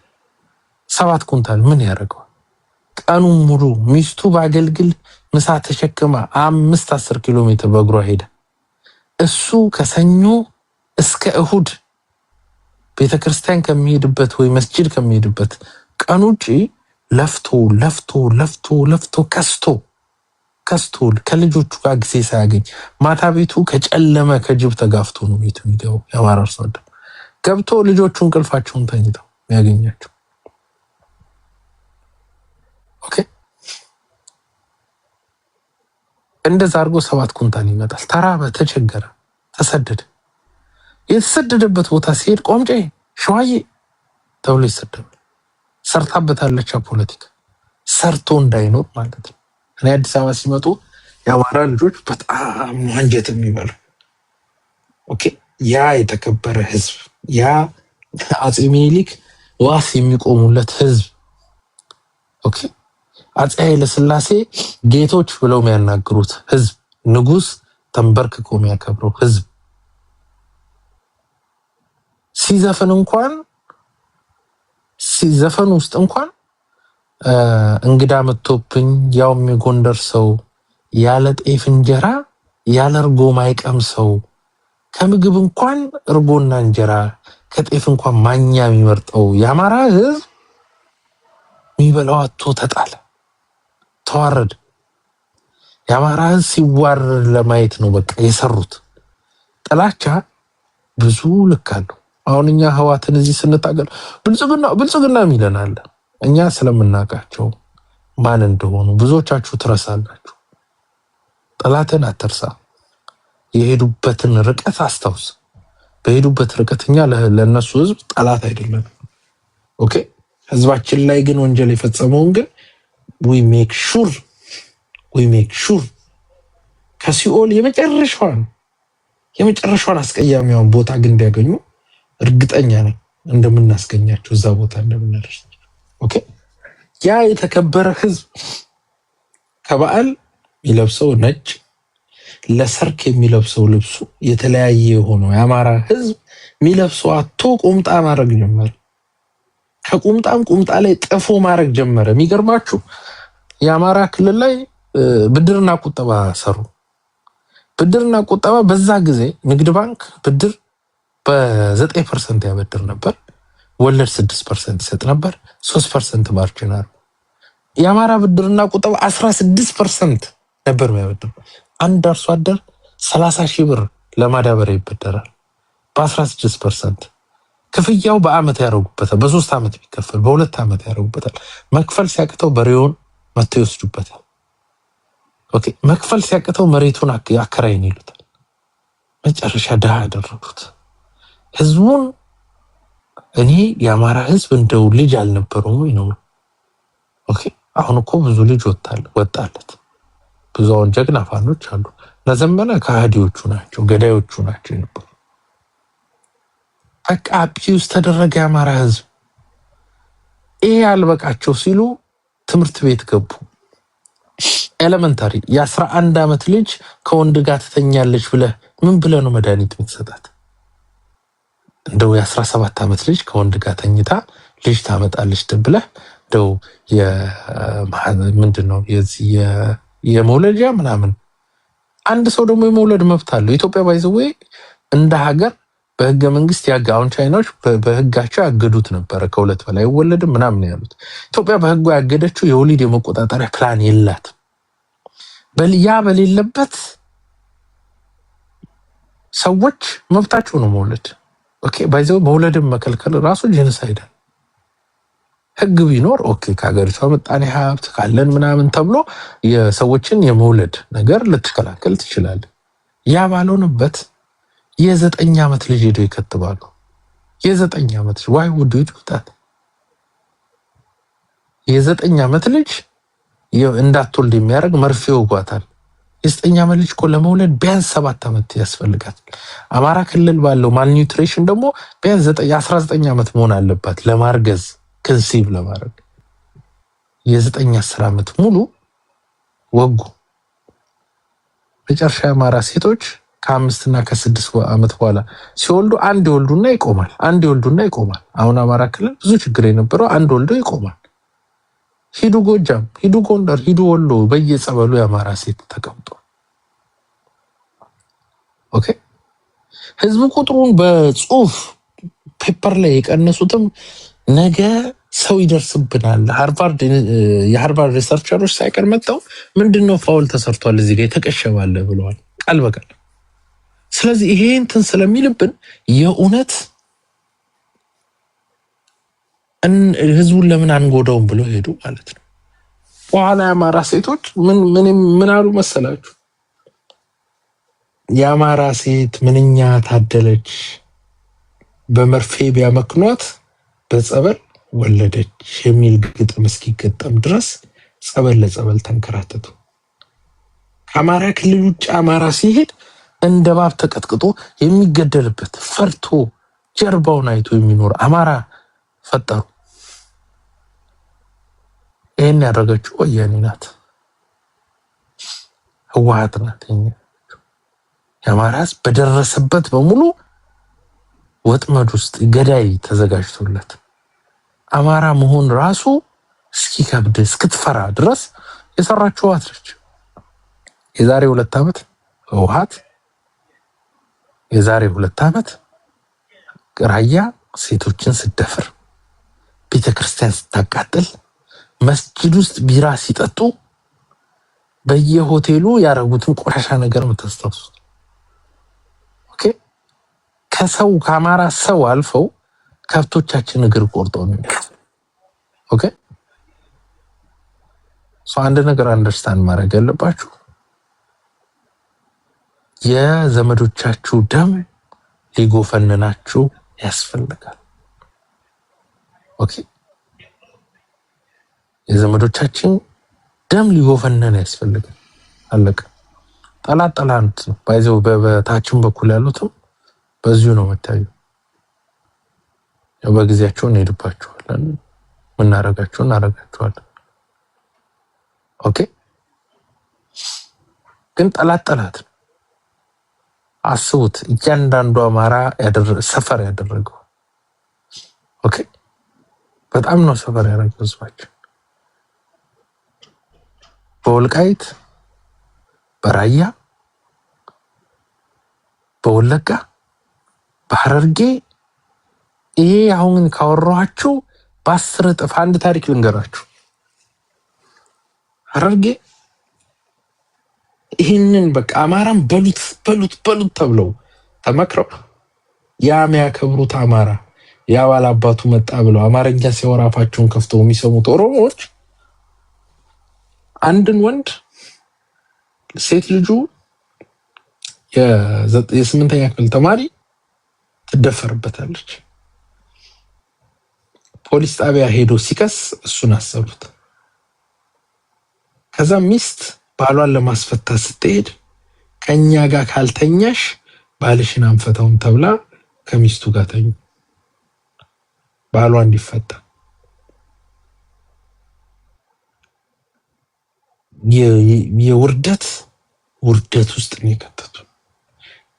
7 ኩንታል ምን ያደርገዋል? ቀኑን ሙሉ ሚስቱ ባገልግል ምሳ ተሸክማ 5-10 ኪሎ ሜትር በእግሯ ሄደ። እሱ ከሰኞ እስከ እሁድ ቤተክርስቲያን ከሚሄድበት ወይ መስጂድ ከሚሄድበት ቀን ውጪ ለፍቶ ከስቶ ከልጆቹ ጋር ጊዜ ሳያገኝ ማታ ቤቱ ከጨለመ ከጅብ ተጋፍቶ ነው ቤቱ የሚገባው። የአማራ አርሶ አደር ገብቶ ልጆቹ እንቅልፋቸውን ተኝተው ያገኛቸው ኦኬ እንደዛ አድርጎ 7 ኩንታል ይመጣል። ተራበ፣ ተቸገረ፣ ተሰደደ። የተሰደደበት ቦታ ሲሄድ ቆምጬ ሸዋዬ ተብሎ ይሰደባል። ሰርታበታለች ፖለቲካ ሰርቶ እንዳይኖር ማለት ነው። እኔ አዲስ አበባ ሲመጡ የአማራ ልጆች በጣም አንጀት የሚበሉ ኦኬ ያ የተከበረ ህዝብ ያ አፄ ምኒልክ ዋስ የሚቆሙለት ህዝብ ኦኬ አፄ ኃይለ ሥላሴ ጌቶች ብለው የሚያናግሩት ህዝብ ንጉስ ተንበርክኮ የሚያከብረው ህዝብ ሲዘፈን ውስጥ እንኳን እንግዳ መጥቶብኝ ያውም የጎንደር ሰው ያለ ጤፍ እንጀራ ያለ እርጎ ማይቀም ሰው ከምግብ እንኳን እርጎና እንጀራ ከጤፍ እንኳን ማኛ የሚመርጠው የአማራ ህዝብ የሚበላው አጥቶ ተጣለ፣ ተዋረደ። የአማራ ህዝብ ሲዋረድ ለማየት ነው በቃ የሰሩት ጥላቻ ብዙ ልክ አለው። አሁን እኛ ህዋትን እዚህ ስንታገል ብልጽግና የሚለናል እኛ ስለምናውቃቸው ማን እንደሆኑ ብዙዎቻችሁ ትረሳላችሁ። ጠላትን አትርሳ፣ የሄዱበትን ርቀት አስታውስ። በሄዱበት ርቀት እኛ ለነሱ ህዝብ ጠላት አይደለም። ኦኬ ህዝባችን ላይ ግን ወንጀል የፈጸመውን ግን we make sure ከሲኦል የመጨረሻዋን አስቀያሚውን ቦታ ግን እንዲያገኙ እርግጠኛ ነኝ እንደምናስገኛቸው እዛ ቦታ እንደምናደርስ። ኦኬ ያ የተከበረ ህዝብ ከበዓል የሚለብሰው ነጭ ለሰርክ የሚለብሰው ልብሱ የተለያየ ሆኖ የአማራ ህዝብ የሚለብሰው አቶ ቁምጣ ማድረግ ጀመረ። ቁምጣ ላይ ጥፎ ማድረግ ጀመረ። የሚገርማችሁ የአማራ ክልል ላይ ብድርና ቁጠባ ሰሩ። ብድርና ቁጠባ በዛ ጊዜ ንግድ ባንክ ብድር በ9% ያበድር ነበር፣ ወለድ 6% ይሰጥ ነበር፣ 3% ማርጂናል። የአማራ ብድርና ቁጠባ 16% ነበር የሚያበድር። አንድ አርሶ አደር 30 ሺህ ብር ለማዳበሪያ ይበደራል በ16%። ክፍያው በአመት ያደርጉበታል፣ በ3 አመት ቢከፈል በ2 አመት ያደርጉበታል። መክፈል ሲያቅተው በሬውን መተው ይወስዱበታል። ኦኬ መክፈል ሲያቅተው መሬቱን አከራይን ይሉታል። መጨረሻ ድሃ ያደረጉት ህዝቡን። እኔ የአማራ ህዝብ እንደው ልጅ አልነበረውም ነው። ኦኬ አሁን እኮ ብዙ ልጅ ወጣለት። ብዙ ጀግና ፋኖች አሉ። ለዘመነ ከሃዲዎቹ ናቸው፣ ገዳዮቹ ናቸው የነበሩ። በቃ አቢዩስ ተደረገ የአማራ ህዝብ። ይሄ አልበቃቸው ሲሉ ትምህርት ቤት ገቡ። ኤሌመንታሪ የ11 ዓመት ልጅ ከወንድ ጋር ትተኛለች ምን ብለህ ነው መድኃኒት የምትሰጣት? እንደው የ17 ዓመት ልጅ ከወንድ ጋር ተኝታ ልጅ ታመጣለች ብለህ እንደው ምንድነው የመውለጃ ምናምን። አንድ ሰው ደግሞ የመውለድ መብት አለው። ኢትዮጵያ ባይዘው እንደ ሀገር በህገ መንግስት አሁን ቻይናዎች በህጋቸው ያገዱት ነበረ፣ ከሁለት በላይ አይወለድም ምናምን ያሉት። ኢትዮጵያ በህጉ ያገደችው የወሊድ የመቆጣጠሪያ ፕላን የላት። ያ በሌለበት ሰዎች መብታቸው ነው መውለድ። ኦኬ ባይዘው መውለድን መከልከል ራሱ ጄኖሳይድ። ህግ ቢኖር ኦኬ ከሀገሪቷ ምጣኔ ሀብት ካለን ምናምን ተብሎ የሰዎችን የመውለድ ነገር ልትከላከል ትችላለህ። ያ ባልሆነበት የ9 ዓመት ልጅ ሄዶ ይከትባሉ። የ9 ዓመት ልጅ ዋይ ውድ ይጣት የ9 ዓመት ልጅ እንዳትወልድ የሚያደርግ መርፌ ወጓታል። የ9 ዓመት ልጅ እኮ ለመውለድ ቢያንስ 7 ዓመት ያስፈልጋል። አማራ ክልል ባለው ማልኒውትሪሽን ደግሞ ቢያንስ 19 ዓመት መሆን አለባት ለማርገዝ ክንሲቭ ለማድረግ። የ9-10 ዓመት ሙሉ ወጉ። መጨረሻ አማራ ሴቶች ከ5 እና ከ6 ዓመት በኋላ ሲወልዱ አንድ ይወልዱና ይቆማል። አሁን አማራ ክልል ብዙ ችግር የነበረው አንድ ወልዶ ይቆማል። ሂዱ ጎጃም፣ ሂዱ ጎንደር፣ ሂዱ ወሎ፣ በየጸበሉ የአማራ ሴት ተቀምጦ። ኦኬ ህዝቡ ቁጥሩን በጽሁፍ ፔፐር ላይ የቀነሱትም ነገ ሰው ይደርስብናል። የሃርቫርድ ሪሰርቸሮች ሳይቀር መጣው ምንድነው ፋውል ተሰርቷል እዚህ ጋር የተቀሸባለ ብለዋል ቃል በቃል። ስለዚህ ይሄ እንትን ስለሚልብን የእውነት ህዝቡን ለምን አንጎዳውም ብለው ሄዱ ማለት ነው። በኋላ የአማራ ሴቶች ምን አሉ መሰላችሁ? የአማራ ሴት ምንኛ ታደለች፣ በመርፌ ቢያመክኗት በጸበል ወለደች የሚል ግጥም እስኪገጠም ድረስ ጸበል ለጸበል ተንከራተቱ። ከአማራ ክልል ውጭ አማራ ሲሄድ እንደ ባብ ተቀጥቅጦ የሚገደልበት ፈርቶ ጀርባውን አይቶ የሚኖር አማራ ፈጠሩ። ይሄን ያደረገችው ወያኔ ናት፣ ህወሓት ናት። የአማራ ህዝብ በደረሰበት በሙሉ ወጥመድ ውስጥ ገዳይ ተዘጋጅቶለት አማራ መሆን ራሱ እስኪከብድ እስክትፈራ ድረስ የሰራችው አትልች የዛሬ 2 ዓመት ህወሓት የዛሬ 2 ዓመት ራያ ሴቶችን ስደፍር ቤተክርስቲያን ስታቃጥል መስጂድ ውስጥ ቢራ ሲጠጡ በየሆቴሉ ያረጉትን ቆሻሻ ነገር ምትስተውስ ኦኬ ከሰው ከአማራ ሰው አልፈው ከብቶቻችን እግር ቆርጠው ነው ኦኬ አንድ ነገር አንደርስታንድ ማድረግ ያለባችሁ የዘመዶቻችሁ ደም ሊጎፈንናችሁ ያስፈልጋል ኦኬ የዘመዶቻችን ደም ሊጎፈነን ያስፈልጋል አለቀ ጠላጠላንት ባይዘው በታችን በኩል ያሉትም በዚሁ ነው መታዩ በጊዜያቸው እንሄድባቸዋለን ምናረጋቸውን እናረጋቸዋለን ኦኬ ግን ጠላት አስቡት እያንዳንዱ አማራ ሰፈር ያደረገው ኦኬ በጣም ነው ሰፈር ያደረገው ህዝባችን በወልቃይት በራያ በወለጋ በሐረርጌ ይሄ አሁን ካወራኋችሁ በ10 እጥፍ አንድ ታሪክ ልንገራችሁ ሐረርጌ ይሄንን በቃ አማራን በሉት ተብለው ተመክረው ያሚያከብሩት አማራ ያባል አባቱ መጣ ብለው አማርኛ ሲወራፋቸውን ከፍተው የሚሰሙት ኦሮሞዎች አንድን ወንድ ሴት ልጁ የ8ኛ ክፍል ተማሪ ትደፈርበታለች ፖሊስ ጣቢያ ሄዶ ሲከስ እሱን አሰሩት ከዛ ሚስት ባሏን ለማስፈታት ስትሄድ ከኛ ጋር ካልተኛሽ ባልሽን አንፈታውም ተብላ ከሚስቱ ጋር ተኙ ባሏ እንዲፈታ የውርደት ውስጥ ነው የከተቱ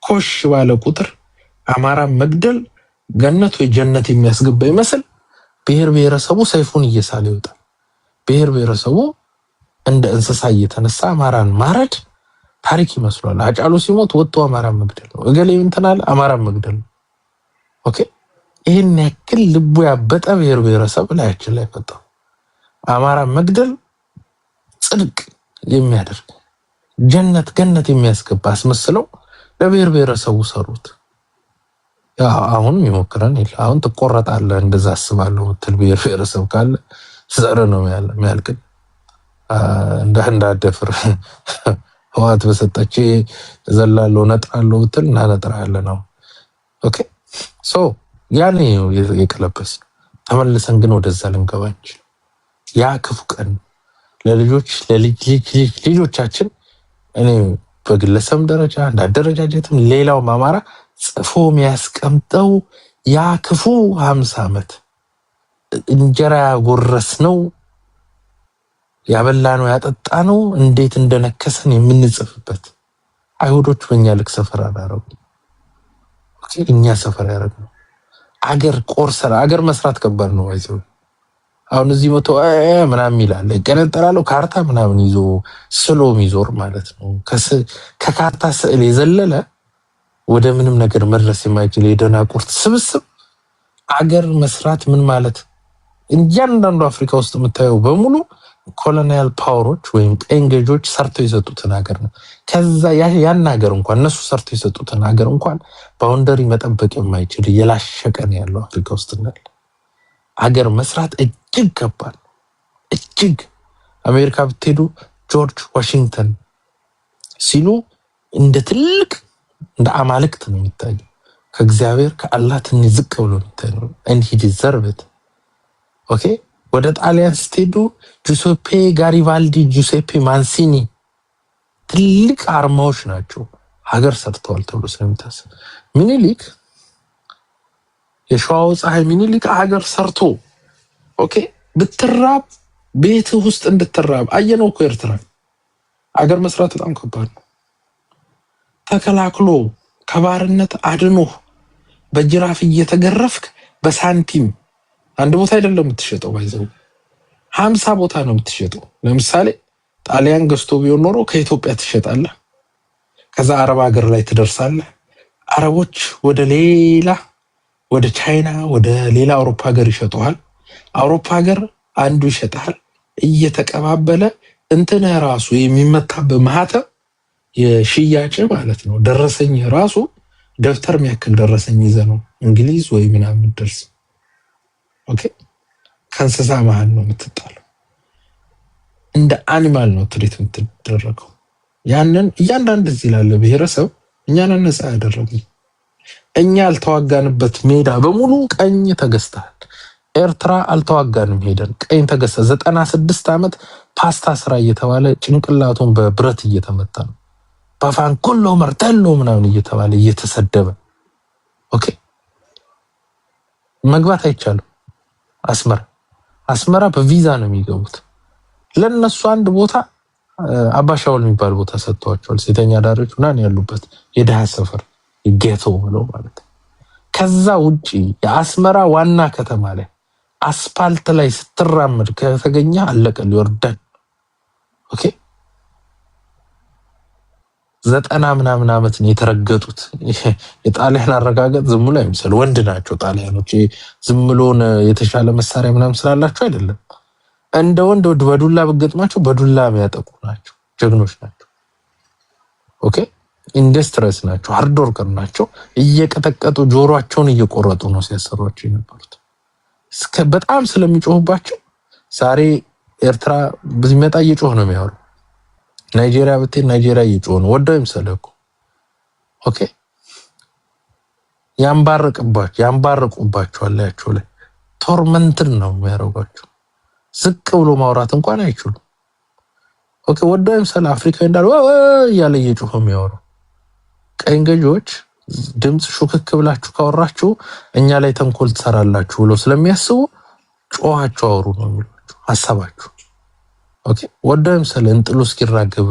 ኮሽ ባለ ቁጥር አማራ መግደል ገነት ወይ ጀነት የሚያስገባ ይመስል ብሔር ብሔረሰቡ ሰይፉን እየሳለ ይወጣል ብሔር ብሔረሰቡ እንደ እንስሳ እየተነሳ አማራን ማረድ ታሪክ ይመስላል አጫሉ ሲሞት ወጥቶ አማራን መግደል ነው እገሌ እንተናል አማራን መግደል ነው ኦኬ ይሄን ያክል ልቡ ያበጠ ብሔር ብሔረሰብ ላያችን ላይ ፈጣ አማራን መግደል ጽድቅ የሚያደርግ ጀነት ገነት የሚያስገባ አስመስለው ለብሔር ብሔረሰቡ ሰሩት አሁን ይሞክራን ይላል አሁን ተቆረጣለህ እንደዛ አስባለሁ ትል ብሔር ብሔረሰብ ካለ ዘረ ነው የሚያልቅ እንዳደፍር ህዋት በሰጣች ዘላለው ነጥራለው ትል እናነጥራለ ነው ኦኬ ሶ ያኔ የቀለበስ ተመልሰን ግን ወደዛ ልንገባች ያ ክፉ ቀን ለልጆቻችን እኔ በግለሰብ ደረጃ እንዳደረጃጀትም ሌላው ማማራ ጽፎ የሚያስቀምጠው ያ ክፉ 50 ዓመት እንጀራ ያጎረስነው ያበላነው ያጠጣነው እንዴት እንደነከሰን የምንጽፍበት አይሁዶች በእኛ ልክ ሰፈር አዳረጉ ኦኬ እኛ ሰፈር ያደረግነው አገር ቆርሰራ አገር መስራት ከባድ ነው አይዘው አሁን እዚህ መቶ ምናምን ይላል ገነጠራለው ካርታ ምናምን ይዞ ስሎም ይዞር ማለት ነው ከካርታ ስዕል የዘለለ ወደ ምንም ነገር መድረስ የማይችል የደናቁርት ስብስብ አገር መስራት ምን ማለት እያንዳንዱ አፍሪካ ውስጥ የምታየው በሙሉ ኮሎኒያል ፓወሮች ወይም ቀኝ ገዦች ሰርተው የሰጡትን ሀገር ነው ከዛ ያን ሀገር እንኳን እነሱ ሰርተው የሰጡትን ሀገር እንኳን ባውንደሪ መጠበቅ የማይችል የላሸቀን ያለው አፍሪካ ውስጥ ነው ሀገር መስራት እጅግ ከባድ እጅግ አሜሪካ ብትሄዱ ጆርጅ ዋሽንግተን ሲሉ እንደ ትልቅ እንደ አማልክት ነው የሚታየው ከእግዚአብሔር ከአላህ ትንሽ ዝቅ ብሎ ነው የሚታየው and he deserve it ኦኬ ወደ ጣሊያን ስትሄዱ ጁሴፔ ጋሪባልዲ ጁሴፔ ማንሲኒ ትልቅ አርማዎች ናቸው ሀገር ሰርተዋል ተብሎ ስለሚታሰብ ሚኒሊክ የሸዋው ፀሐይ ሚኒሊክ ሀገር ሰርቶ ኦኬ ብትራብ ቤት ውስጥ እንድትራብ አየነው እኮ ኤርትራ ሀገር መስራት በጣም ከባድ ነው ተከላክሎ ከባርነት አድኖ በጅራፍ እየተገረፍክ በሳንቲም አንድ ቦታ አይደለም የምትሸጠው ባይዘው 50 ቦታ ነው የምትሸጠው። ለምሳሌ ጣሊያን ገዝቶ ቢሆን ኖሮ ከኢትዮጵያ ትሸጣለህ፣ ከዛ አረብ ሀገር ላይ ትደርሳለህ። አረቦች ወደ ቻይና ወደ ሌላ አውሮፓ ሀገር ይሸጡሃል። አውሮፓ ሀገር አንዱ ይሸጣል። እየተቀባበለ እንትን ራሱ የሚመታበት ማህተም የሽያጭ ማለት ነው። ደረሰኝ ራሱ ደብተር የሚያክል ደረሰኝ ይዘህ ነው እንግሊዝ ወይ ምናምን ደርስ። ኦኬ ከእንስሳ መሀል ነው የምትጣለው። እንደ አኒማል ነው ትሪት የምትደረገው። ያንን እያንዳንድ እዚህ ላለ ብሔረሰብ እኛን ነፃ ያደረግን እኛ ያልተዋጋንበት ሜዳ በሙሉ ቀኝ ተገዝተሃል። ኤርትራ አልተዋጋንም፣ ሄደን ቀኝ ተገዝተ 96 ዓመት ፓስታ ስራ እየተባለ ጭንቅላቱን በብረት እየተመታ ነው። በፋን ኩሎ መርተሎ ምናምን እየተባለ እየተሰደበ ኦኬ መግባት አይቻልም። አስመራ በቪዛ ነው የሚገቡት። ለነሱ አንድ ቦታ አባሻውል የሚባል ቦታ ሰጥቷቸዋል። ሴተኛ ዳሪዎች ምናምን ያሉበት የድሃ ሰፈር ጌቶ ብለው ማለት። ከዛ ውጪ የአስመራ ዋና ከተማ ላይ አስፓልት ላይ ስትራመድ ከተገኘ አለቀ ሊወርደን። ኦኬ 90 ምናምን ዓመት ነው የተረገጡት። የጣሊያን አረጋገጥ ዝም ብሎ አይመስል ወንድ ናቸው ጣሊያኖች። ዝም ብሎን የተሻለ መሳሪያ ምናምን ስላላቸው አይደለም። እንደ ወንድ በዱላ ብገጥማቸው በዱላ የሚያጠቁ ናቸው። ጀግኖች ናቸው። ኦኬ ኢንደስትሪስ ናቸው። ሃርድ ወርከር ናቸው። እየቀጠቀጡ ጆሮአቸውን እየቆረጡ ነው ሲያሰሯቸው የነበሩት። በጣም ስለሚጮህባቸው ዛሬ ኤርትራ ቢመጣ እየጮህ ነው የሚያወሩ። ናይጄሪያ ብትሄድ ናይጄሪያ እየጮህ ነው። ወደው ይምሰለኩ። ኦኬ ያንባርቁባቸዋል። ያቸው ላይ ቶርመንትን ነው የሚያደርጓቸው። ዝቅ ብሎ ማውራት እንኳን አይችሉም። ኦኬ ወደው ይምሰለ አፍሪካዊ እንዳል እያለ እየጮህ የሚያወሩ ቀኝ ገዢዎች ድምፅ ሹክክ ብላችሁ ካወራችሁ እኛ ላይ ተንኮል ትሰራላችሁ ብሎ ስለሚያስቡ ጮሃችሁ አውሩ ነው የሚሏችሁ ሐሳባችሁ። ኦኬ ወደም ስለ እንጥሉ እስኪራገብ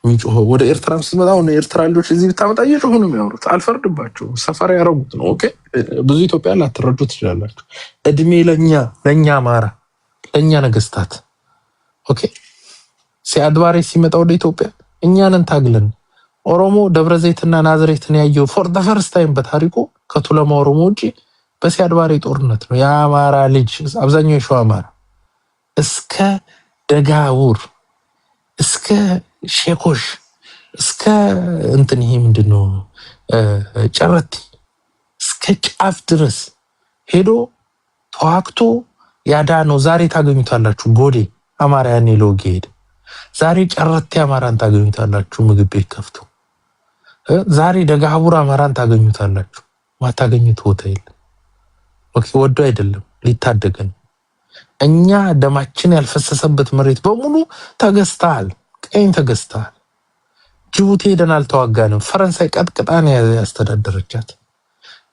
የሚጮኸው ወደ ኤርትራ ስትመጣ ነው። ኤርትራ ልጆች እዚህ ብታመጣ እየጮሁ ነው የሚያወሩት። አልፈርድባቸው፣ ሰፈር ያረጉት ነው። ኦኬ ብዙ ኢትዮጵያ ላትረዱ ትችላላችሁ። እድሜ ለኛ አማራ፣ ለኛ ነገስታት። ኦኬ ሲያድባሬ ሲመጣ ወደ ኢትዮጵያ እኛንን ታግለን ኦሮሞ ደብረ ዘይትና ናዝሬትን ያየው ፎር ዘ ፈርስት ታይም በታሪኩ ከቱለማ ኦሮሞ ውጪ በሲያድባሬ ጦርነት ነው። የአማራ ልጅ አብዛኛው የሸዋ አማራ እስከ ደጋውር እስከ ሼኮሽ እስከ እንትን ይሄ ምንድነው ጨረቲ እስከ ጫፍ ድረስ ሄዶ ተዋክቶ ያዳነው። ዛሬ ታገኙታላችሁ ጎዴ አማራ ያኔ ሎጌ ሄደ። ዛሬ ጨረቲ አማራን ታገኙታላችሁ ምግብ ቤት ከፍቶ። ዛሬ ደጋቡር አማራን ታገኙታላችሁ። ማታገኙት ቦታ የለም። ኦኬ ወዶ አይደለም ሊታደገን። እኛ ደማችን ያልፈሰሰበት መሬት በሙሉ ተገዝተሃል፣ ቀኝ ተገዝተሃል። ጅቡቲ ሄደን አልተዋጋንም። ፈረንሳይ ቀጥቅጣን ያስተዳደረቻት።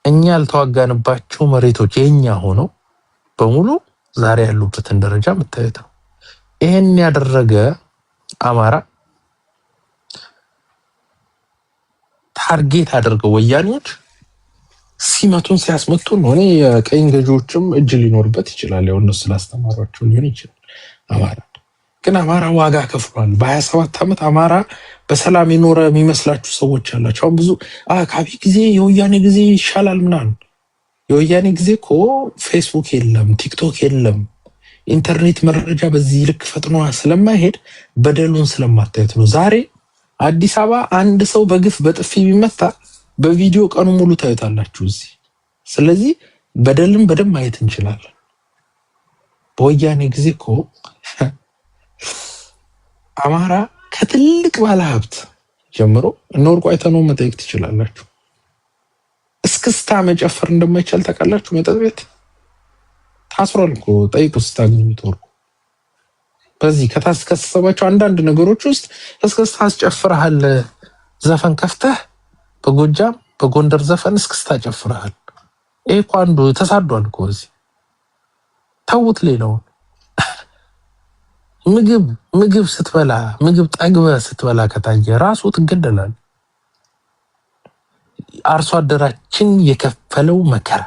እኛ ያልተዋጋንባቸው መሬቶች የኛ ሆነው በሙሉ ዛሬ ያሉበትን ደረጃ መታየት ነው። ይሄን ያደረገ አማራ ታርጌት አድርገው ወያኔዎች ሲመቱን ሲያስመቱ ነው። እኔ የቀኝ ገዢዎችም እጅ ሊኖርበት ይችላል። ያው እነሱ ስላስተማሯቸው ሊሆን ይችላል። አማራ ዋጋ ከፍሏል። በ27 ዓመት አማራ በሰላም የኖረ የሚመስላችሁ ሰዎች አላችሁ። አሁን ብዙ ከአብይ ጊዜ የወያኔ ጊዜ ይሻላል ምናምን። የወያኔ ጊዜ እኮ ፌስቡክ የለም፣ ቲክቶክ የለም፣ ኢንተርኔት መረጃ በዚህ ልክ ፈጥኖ ስለማይሄድ በደሉን ስለማታየት ነው። ዛሬ አዲስ አበባ አንድ ሰው በግፍ በጥፊ ቢመታ በቪዲዮ ቀኑ ሙሉ ታዩታላችሁ እዚህ። ስለዚህ በደልን በደም ማየት እንችላለን። በወያኔ ጊዜ እኮ አማራ ከትልቅ ባለሀብት ጀምሮ እነ ወርቁ አይተነው መጠየቅ ትችላላችሁ። እስክስታ መጨፈር እንደማይቻል ታውቃላችሁ። መጠጥ ቤት ታስሯል እኮ ጠይቁ ስታገኙት። ወርቁ በዚህ ከታስከሰባቸው አንዳንድ ነገሮች ውስጥ እስክስታ አስጨፍረሃል፣ ዘፈን ከፍተህ በጎጃም በጎንደር ዘፈን እስክስታ ጨፍረሃል። ይሄ እኮ አንዱ ተሳዷል እኮ እዚህ። ተውት ሌላውን። ምግብ ስትበላ ምግብ ጠግበህ ስትበላ ከታየ ራሱ ትገደላል። አርሶ አደራችን የከፈለው መከራ፣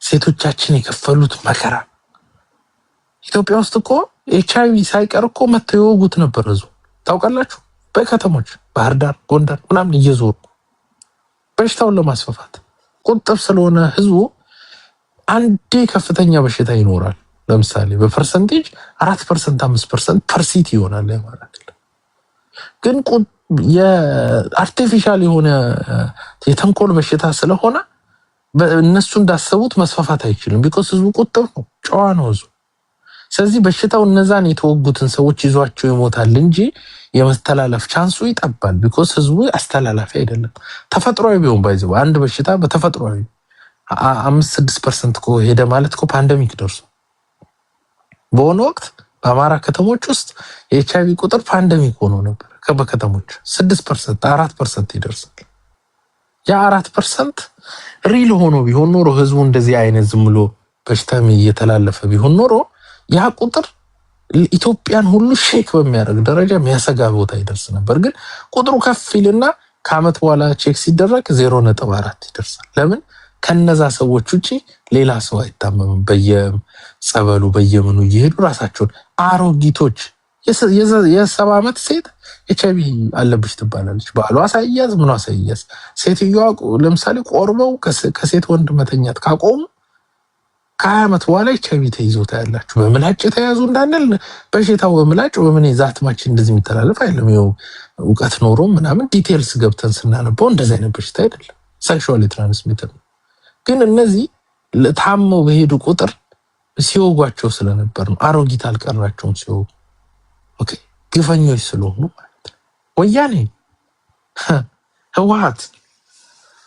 ሴቶቻችን የከፈሉት መከራ ኢትዮጵያ ውስጥ እኮ HIV ሳይቀር እኮ መተው ይወጉት ነበር ህዝቡ ታውቃላችሁ። በከተሞች ባህር ዳር፣ ጎንደር ምናምን እየዞሩ በሽታውን ለማስፋፋት ቁጥብ ስለሆነ ህዝቡ አንዴ ከፍተኛ በሽታ ይኖራል። ለምሳሌ በፐርሰንቴጅ 4% 5% ፐርሲቲ ይሆናል ማለት ነው። ግን የአርቲፊሻል የሆነ የተንኮል በሽታ ስለሆነ እነሱ እንዳሰቡት መስፋፋት አይችልም። ቢኮዝ ህዝቡ ቁጥብ ነው፣ ጨዋ ነው ህዝቡ። ስለዚህ በሽታው እነዛን የተወጉትን ሰዎች ይዟቸው ይሞታል እንጂ የመተላለፍ ቻንሱ ይጠባል። ቢኮዝ ህዝቡ አስተላላፊ አይደለም። ተፈጥሯዊ ቢሆን ባይዘው አንድ በሽታ በተፈጥሯዊ 5-6% እኮ ሄደ ማለት እኮ ፓንደሚክ ደርሶ በሆነ ወቅት በአማራ ከተሞች ውስጥ የኤችአይቪ ቁጥር ፓንደሚክ ሆኖ ነበር። በከተሞች 6% 4% ይደርሳል። ያ 4% ሪል ሆኖ ቢሆን ኖሮ ህዝቡ እንደዚህ አይነት ዝም ብሎ በሽታም እየተላለፈ ቢሆን ኖሮ ያ ቁጥር ኢትዮጵያን ሁሉ ሼክ በሚያደርግ ደረጃ የሚያሰጋ ቦታ ይደርስ ነበር። ግን ቁጥሩ ከፍ ይልና ከአመት በኋላ ቼክ ሲደረግ 0.4 ይደርሳል። ለምን? ከነዛ ሰዎች ውጪ ሌላ ሰው አይታመምም። በየጸበሉ በየምኑ እየሄዱ ራሳቸውን አሮጊቶች የ70 ዓመት ሴት ኤችአይቪ አለብሽ ትባላለች። ባሏ ሳይያዝ ምኗ ሳይያዝ ሴትዮዋ ለምሳሌ ቆርበው ከሴት ወንድ መተኛት ካቆሙ ከ20 ዓመት በኋላ ኤችአይቪ ተይዞታ ያላችሁ በምላጭ የተያዙ እንዳንል በሽታው በምላጭ በምን ዛትማች እንደዚህ የሚተላለፍ አይደለም። ይኸው እውቀት ኖሮ ምናምን ዲቴልስ ገብተን ስናነበው እንደዚህ አይነት በሽታ አይደለም፣ ሴክሹዋሊ ትራንስሚትድ ነው። ግን እነዚህ ታመው በሄዱ ቁጥር ሲወጓቸው ስለነበር ነው። አሮጊት አልቀራቸውም ሲወጉ። ኦኬ ግፈኞች ስለሆኑ ማለት ነው። ወያኔ ህወሓት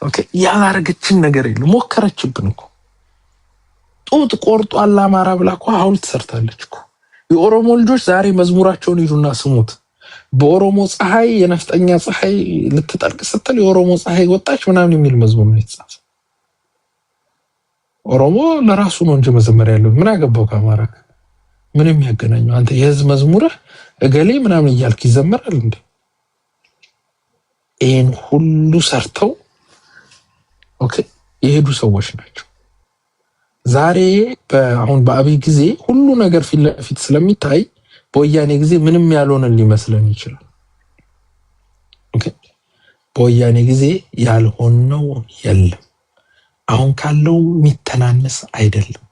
ኦኬ ያላረገችን ነገር የለም። ሞከረችብን እኮ ጡት ቆርጧል አማራ ብላ እኮ ሐውልት ሰርታለች እኮ። የኦሮሞ ልጆች ዛሬ መዝሙራቸውን ይሉና ስሙት። በኦሮሞ ፀሐይ የነፍጠኛ ፀሐይ ልትጠልቅ ስትል የኦሮሞ ፀሐይ ወጣች ምናምን የሚል መዝሙር ነው የተጻፈ። ኦሮሞ ለራሱ ነው እንጂ መዘመር ያለው ምን አገባው ከአማራ? ምንም ያገናኘው አንተ የህዝብ መዝሙርህ እገሌ ምናምን እያልክ ይዘመራል እንዴ? ይሄን ሁሉ ሰርተው ኦኬ የሄዱ ሰዎች ናቸው። ዛሬ አሁን በአብይ ጊዜ ሁሉ ነገር ፊት ለፊት ስለሚታይ በወያኔ ጊዜ ምንም ያልሆነ ሊመስለን ይችላል። ኦኬ በወያኔ ጊዜ ያልሆነው የለም። አሁን ካለው የሚተናነስ አይደለም።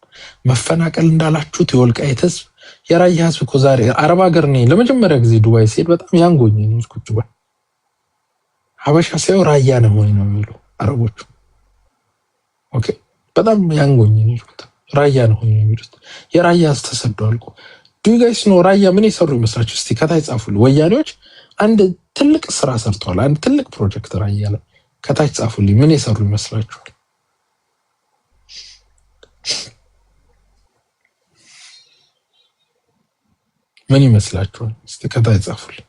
መፈናቀል እንዳላችሁት የወልቃይት ህዝብ የራያ ህዝብ እኮ ዛሬ አረብ ሀገር ነኝ ለመጀመሪያ ጊዜ ዱባይ ሲሄድ በጣም ያንጎኝ ነው። ቁጭ በል ሀበሻ ሳይው ራያ ነው ወይ ነው የሚሉ አረቦቹ። ኦኬ በጣም ያንጎኝ ነው። ራያ ነው ወይ የሚሉት የራያ ህዝብ ተሰዷል እኮ። ዱ ዩ ጋይስ ኖ ራያ ምን ይሰሩ ይመስላችሁ? እስቲ ከታይ ጻፉልኝ። ወያኔዎች አንድ ትልቅ ስራ ሰርተዋል። አንድ ትልቅ ፕሮጀክት ራያ ላይ ከታይ ጻፉልኝ። ምን ይሰሩ ይመስላችኋል? ምን ይመስላችኋል? እስቲ ከታይ ጻፉልኝ።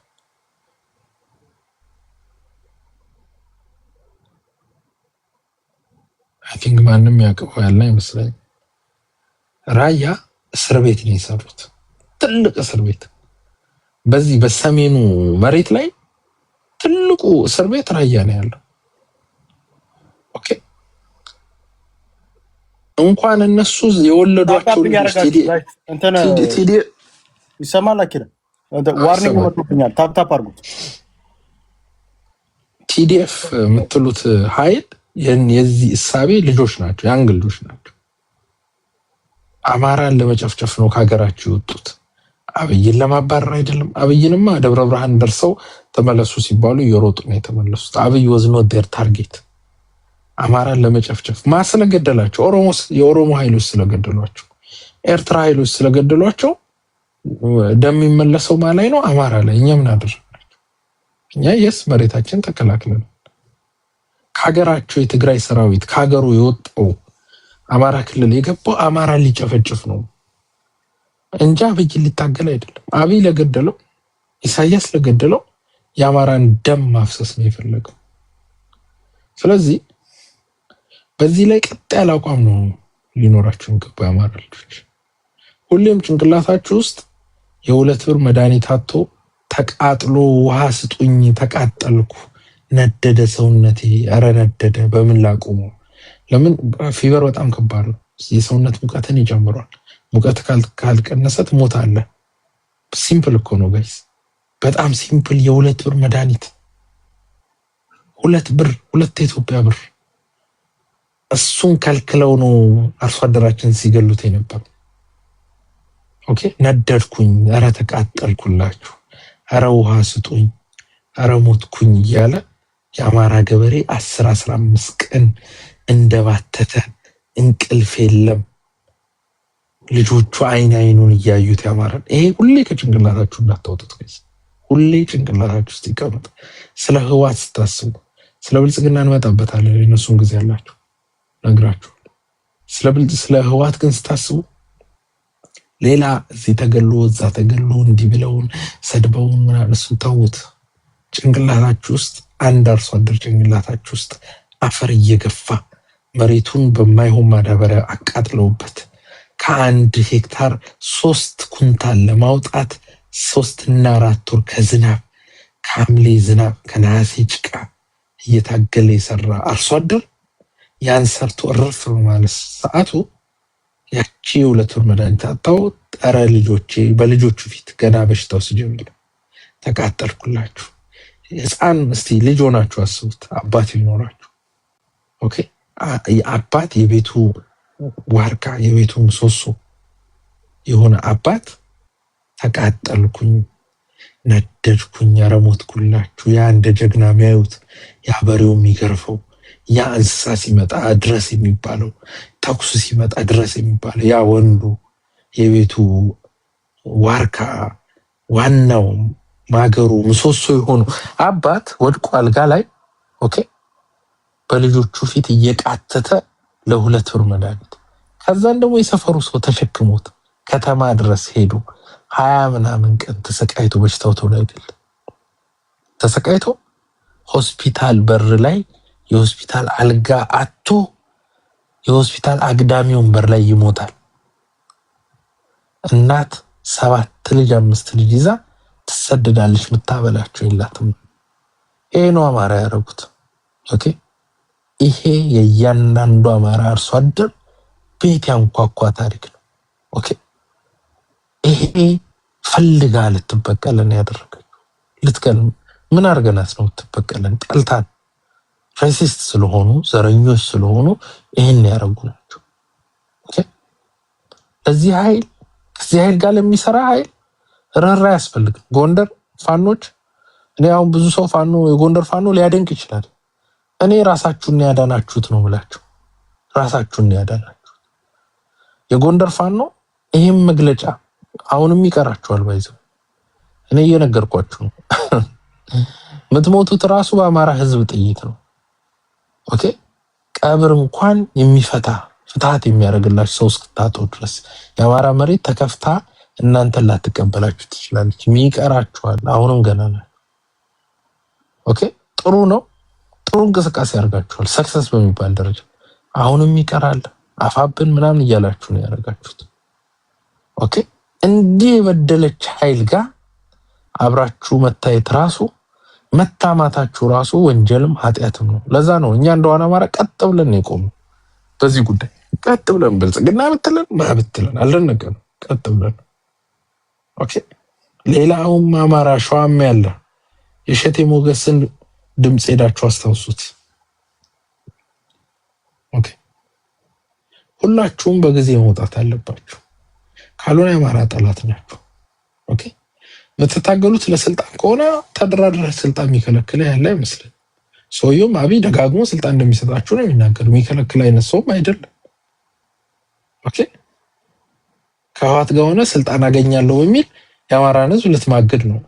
አይ ቲንክ ማንም ያውቀው ያለ አይመስለኝም። ራያ እስር ቤት ነው የሰሩት፣ ትልቅ እስር ቤት በዚህ በሰሜኑ መሬት ላይ ትልቁ እስር ቤት ራያ ነው ያለው። ኦኬ እንኳን እነሱ የወለዷቸው ቲዲ ይሰማል አኪራ ዋርኒንግ መጥቶኛል። ታፕ አድርጉት። ቲዲኤፍ የምትሉት ኃይል የዚህ እሳቤ ልጆች ናቸው፣ ያንግ ልጆች ናቸው። አማራን ለመጨፍጨፍ ነው ከሀገራቸው የወጡት። አብይን ለማባረር አይደለም። አብይንማ ደብረ ብርሃን ደርሰው ተመለሱ ሲባሉ እየሮጡ ነው የተመለሱት። አብይ was not their target። አማራን ለመጨፍጨፍ ማስለገደላቸው የኦሮሞ ኃይሎች ስለገደሏቸው፣ ኤርትራ ኃይሎች ስለገደሏቸው ደም የሚመለሰው ማላይ ነው አማራ ላይ። እኛ ምን አደረግናቸው? እኛ መሬታችን ተከላክለን ከሀገራቸው የትግራይ ሰራዊት ከሀገሩ የወጣው አማራ ክልል የገባው አማራ ሊጨፈጭፍ ነው እንጂ አብይ ሊታገል አይደለም። አብይ ለገደለው ኢሳያስ ለገደለው የአማራን ደም ማፍሰስ ነው የፈለገው። ስለዚህ በዚህ ላይ ቀጥ ያለ አቋም ነው ሊኖራችሁ የሚገባው የአማራ ልጆች። ሁሌም ጭንቅላታችሁ ውስጥ የሁለት ብር መድኃኒት አጥቶ ተቃጥሎ ውሃ ስጡኝ ተቃጠልኩ ነደደ ሰውነቴ ኧረ ነደደ በምን ላቁመው? ለምን ፊቨር በጣም ከባድ ነው። የሰውነት ሙቀትን ይጨምራል። ሙቀት ካልቀነሰ ትሞታለህ። ሲምፕል እኮ ነው ጋይስ፣ በጣም ሲምፕል። የ2 ብር መድኃኒት 2 ብር 2 የኢትዮጵያ ብር። እሱን ከልክለው ነው አርሶ አደራችን ሲገሉት የነበር። ኦኬ ነደድኩኝ፣ ኧረ ተቃጠልኩላችሁ፣ ኧረ ውሃ ስጡኝ፣ ኧረ ሞትኩኝ እያለ የአማራ ገበሬ 10-15 ቀን እንደባተተ እንቅልፍ የለም። ልጆቹ አይኑን እያዩት ያማራል። ይሄ ሁሌ ከጭንቅላታችሁ እንዳታወጡት ጋይስ፣ ሁሌ ጭንቅላታችሁ ውስጥ ይቀመጥ። ስለ ህዋት ስታስቡ፣ ስለ ብልጽግና እንመጣበታለን፣ የነሱን ጊዜ ያላችሁ ነግራችሁ። ስለ ህዋት ግን ስታስቡ ሌላ እዚህ ተገሎ እዛ ተገሎ እንዲህ ብለውን ሰድበውን ምናምን እሱን ተውት። ጭንቅላታችሁ ውስጥ አንድ አርሶ አደር ጭንቅላታችሁ ውስጥ አፈር እየገፋ መሬቱን በማይሆን ማዳበሪያ አቃጥለውበት ከ1 ሄክታር 3 ኩንታል ለማውጣት 3 እና 4 ወር ከዝናብ ከሐምሌ ዝናብ ከነሐሴ ጭቃ እየታገለ የሰራ አርሶ አደር ያን ሰርቶ እርፍ በማለት ሰዓቱ ያቺ 2 ብር መድኃኒት አጣው። ኧረ ልጆቼ በልጆቹ ፊት ገና በሽታው ሲጀምር ተቃጠልኩላችሁ። ህፃን እስቲ ልጅ ሆናችሁ አስቡት፣ አባት ይኖራችሁ። ኦኬ አባት የቤቱ ዋርካ የቤቱ ምሰሶ የሆነ አባት ተቃጠልኩኝ፣ ነደድኩኝ፣ ኧረ ሞትኩላችሁ። ያ እንደ ጀግና የሚያዩት ያ በሬው የሚገርፈው ያ እንስሳ ሲመጣ ድረስ የሚባለው ተኩስ ሲመጣ ድረስ የሚባለው ያ ወንዱ የቤቱ ዋርካ ዋናው ማገሩ ምሰሶ የሆኑ አባት ወድቆ አልጋ ላይ ኦኬ በልጆቹ ፊት እየቃተተ ለ2 ብር መድኃኒት። ከዛን ደግሞ የሰፈሩ ሰው ተሸክሞት ከተማ ድረስ ሄዱ 20 ምናምን ቀን ተሰቃይቶ በሽታው ተውሎ አይደል ተሰቃይቶ ሆስፒታል በር ላይ የሆስፒታል አልጋ አጥቶ የሆስፒታል አግዳሚ ወንበር ላይ ይሞታል። እናት 7 ልጅ 5 ልጅ ይዛ ትሰደዳለች፣ ምታበላቸው የላትም። ይሄ ነው አማራ ያደረጉት። ኦኬ ይሄ የእያንዳንዱ አማራ አርሶ አደር ቤት ያንኳኳ ታሪክ ነው። ኦኬ ይሄ ፈልጋ ልትበቀለን ያደረገችው ልትቀል ምን አርገናት ነው ልትበቀለን? ጠልታን ሬሲስት ስለሆኑ ዘረኞች ስለሆኑ ይሄን ያደርጉ ናቸው። ኦኬ ለዚህ ኃይል ከዚህ ኃይል ጋር ለሚሰራ ኃይል ረራ ያስፈልግ። ጎንደር ፋኖች እኔ አሁን ብዙ ሰው ፋኖ የጎንደር ፋኖ ሊያደንቅ ይችላል። እኔ ራሳችሁን ያዳናችሁት ነው ብላችሁ ራሳችሁን ያዳናችሁት የጎንደር ፋኖ ይሄም መግለጫ አሁንም ይቀራችኋል። ባይዘው እኔ እየነገርኳችሁ ነው። ምትሞቱት ራሱ በአማራ ህዝብ ጥይት ነው። ኦኬ ቀብር እንኳን የሚፈታ ፍትሃት የሚያደርግላችሁ ሰው እስክታጡ ድረስ የአማራ መሬት ተከፍታ እናንተን ላትቀበላችሁ ትችላለች። ሚቀራችኋል። አሁንም ገና ነው። ኦኬ ጥሩ ነው። ጥሩ እንቅስቃሴ ያደርጋችኋል። ሰክሰስ በሚባል ደረጃ አሁንም ይቀራል። አፋብን ምናምን እያላችሁ ነው ያደርጋችሁት። ኦኬ እንዲህ የበደለች ኃይል ጋር አብራችሁ መታየት ራሱ መታማታችሁ ራሱ ወንጀልም ኃጢአትም ነው። ለዛ ነው እኛ እንደዋና አማራ ቀጥ ብለን የቆምነው በዚህ ጉዳይ። ቀጥ ብለን ብልጽግና ብትለን ማብትለን አልደነቀንም። ቀጥ ብለን ኦኬ ሌላውም አማራ ሸዋም ያለ የሸቴ ሞገስን ድምጽ ሄዳችሁ አስታውሱት። ኦኬ ሁላችሁም በጊዜ መውጣት አለባችሁ። ካልሆነ የአማራ ጠላት ናችሁ። ኦኬ የምትታገሉት ለስልጣን ከሆነ ተደራድረህ ስልጣን የሚከለክል ያለ አይመስልም። ሰውየውም አብይ ደጋግሞ ስልጣን እንደሚሰጣችሁ ነው የሚናገረው። የሚከለክል አይነት ሰውም አይደለም። ኦኬ ከህወሓት ጋር ሆነ ስልጣን አገኛለሁ በሚል የአማራን ህዝብ ልትማግድ ነው።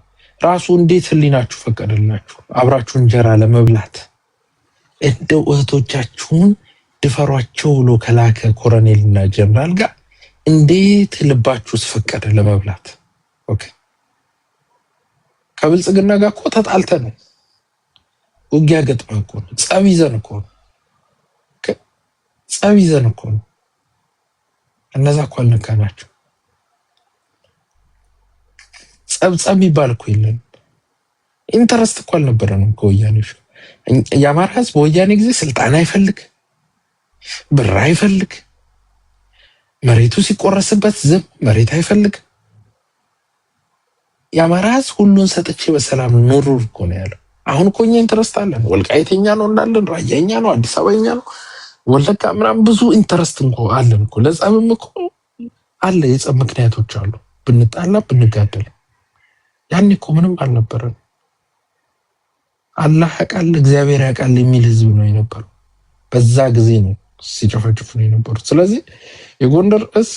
ራሱ እንዴት ህሊናችሁ ፈቀደላችሁ? አብራችሁ እንጀራ ለመብላት እንደው እህቶቻችሁን ድፈሯቸው ብሎ ከላከ ኮሎኔልና ጀነራል ጋር እንዴት ልባችሁ ፈቀደ ለመብላት? ኦኬ ከብልጽግና ጋር እኮ ተጣልተን ነው፣ ውጊያ ገጥመን እኮ ነው፣ ጸብ ይዘን እኮ ነው። ኦኬ ጸብ ይዘን እኮ ነው። እነዛ እኮ አልነካናቸው። ጸብ ይባል እኮ የለም። ኢንተረስት እኮ አልነበረንም ከወያኔዎች። የአማራ ህዝብ በወያኔ ጊዜ ስልጣን አይፈልግ፣ ብር አይፈልግ፣ መሬቱ ሲቆረስበት ዝም መሬት አይፈልግ። የአማራ ህዝብ ሁሉን ሰጥቼ በሰላም ኑሩ እኮ ነው ያለው። አሁን እኮ እኛ ኢንተረስት አለን። ወልቃይተኛ ነው እንዳለን፣ ራያኛ ነው፣ አዲስ አበባኛ ነው፣ ወለጋ ምናምን ብዙ ኢንተረስት እንኳ አለን እኮ። ለጸብም እኮ አለ የጸብ ምክንያቶች አሉ። ብንጣላ ብንጋደል ያኔ እኮ ምንም አልነበረም። አላህ ያውቃል እግዚአብሔር ያውቃል የሚል ህዝብ ነው የነበረው። በዛ ጊዜ ነው ሲጨፈጭፉ ነው የነበሩት። ስለዚህ የጎንደር እስ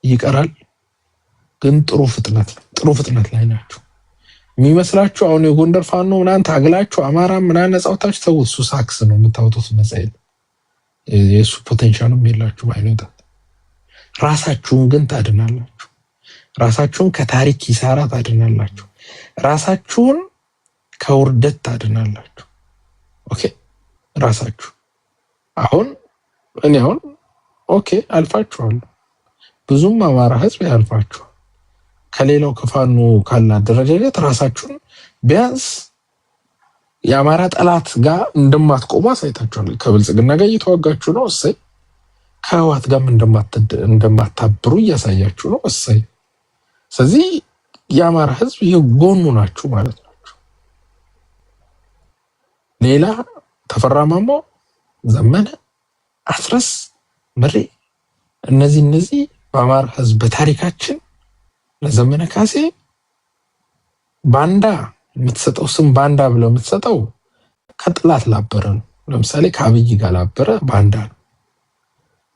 ይቀራል፣ ግን ጥሩ ፍጥነት ላይ ናቸው የሚመስላችሁ። አሁን የጎንደር ፋኖ ምናምን ታግላችሁ አማራ ምናምን ነፃ ወጣችሁ ተው፣ እሱ ሳክስ ነው የምታወጡት ነፃ የለም። የእሱ ፖቴንሻልም የላችሁ አይነታት። ራሳችሁን ግን ታድናላችሁ። ራሳችሁን ከታሪክ ኪሳራ ታድናላችሁ። ራሳችሁን ከውርደት ታድናላችሁ። ኦኬ ራሳችሁ እኔ አሁን ኦኬ አልፋችኋለሁ። ብዙም አማራ ህዝብ ያልፋችኋል። ከሌላው ከፋኖ ካለ አደረጃጀት ራሳችሁን ቢያንስ የአማራ ጠላት ጋር እንደማትቆሙ አሳይታችኋል። ከብልጽግና ጋር እየተዋጋችሁ ነው፣ እሰይ። ከህወሓት ጋር እንደማታብሩ እያሳያችሁ ነው፣ እሰይ። ስለዚህ የአማራ ህዝብ የጎኑ ናችሁ ማለት ናችሁ። ሌላ ተፈራ ማሞ፣ ዘመነ፣ አስረስ፣ ምሬ እነዚህ በአማራ ህዝብ በታሪካችን ለዘመነ ካሴ ባንዳ የምትሰጠው ስም ባንዳ ብለው የምትሰጠው ከጥላት ላበረ ነው። ለምሳሌ ከአብይ ጋር ላበረ ባንዳ ነው።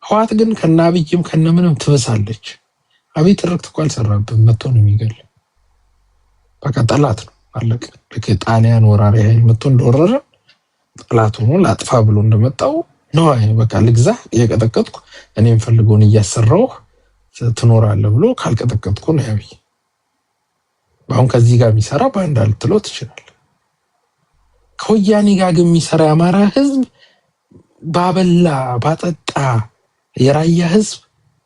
ህወሓት ግን ከነ አብይም ከነምንም ትበሳለች። አብይ ትርክት እኮ አልሰራብም፣ መጥቶ ነው የሚገል። በቃ ጠላት ነው አለቀ። ልክ ጣሊያን ወራሪ ኃይል መጥቶ እንደወረረ ጠላት ሆኖ ላጥፋ ብሎ እንደመጣው ነው። በቃ ልግዛ እየቀጠቀጥኩ እኔም ፈልጎን እያሰራው ትኖራለህ ብሎ ካልቀጠቀጥኩ ነው ያብይ። አሁን ከዚህ ጋር የሚሰራ ባንዳ ልትለው ትችላለህ። ከወያኔ ጋር ግን የሚሰራ የአማራ ህዝብ ባበላ ባጠጣ የራያ ህዝብ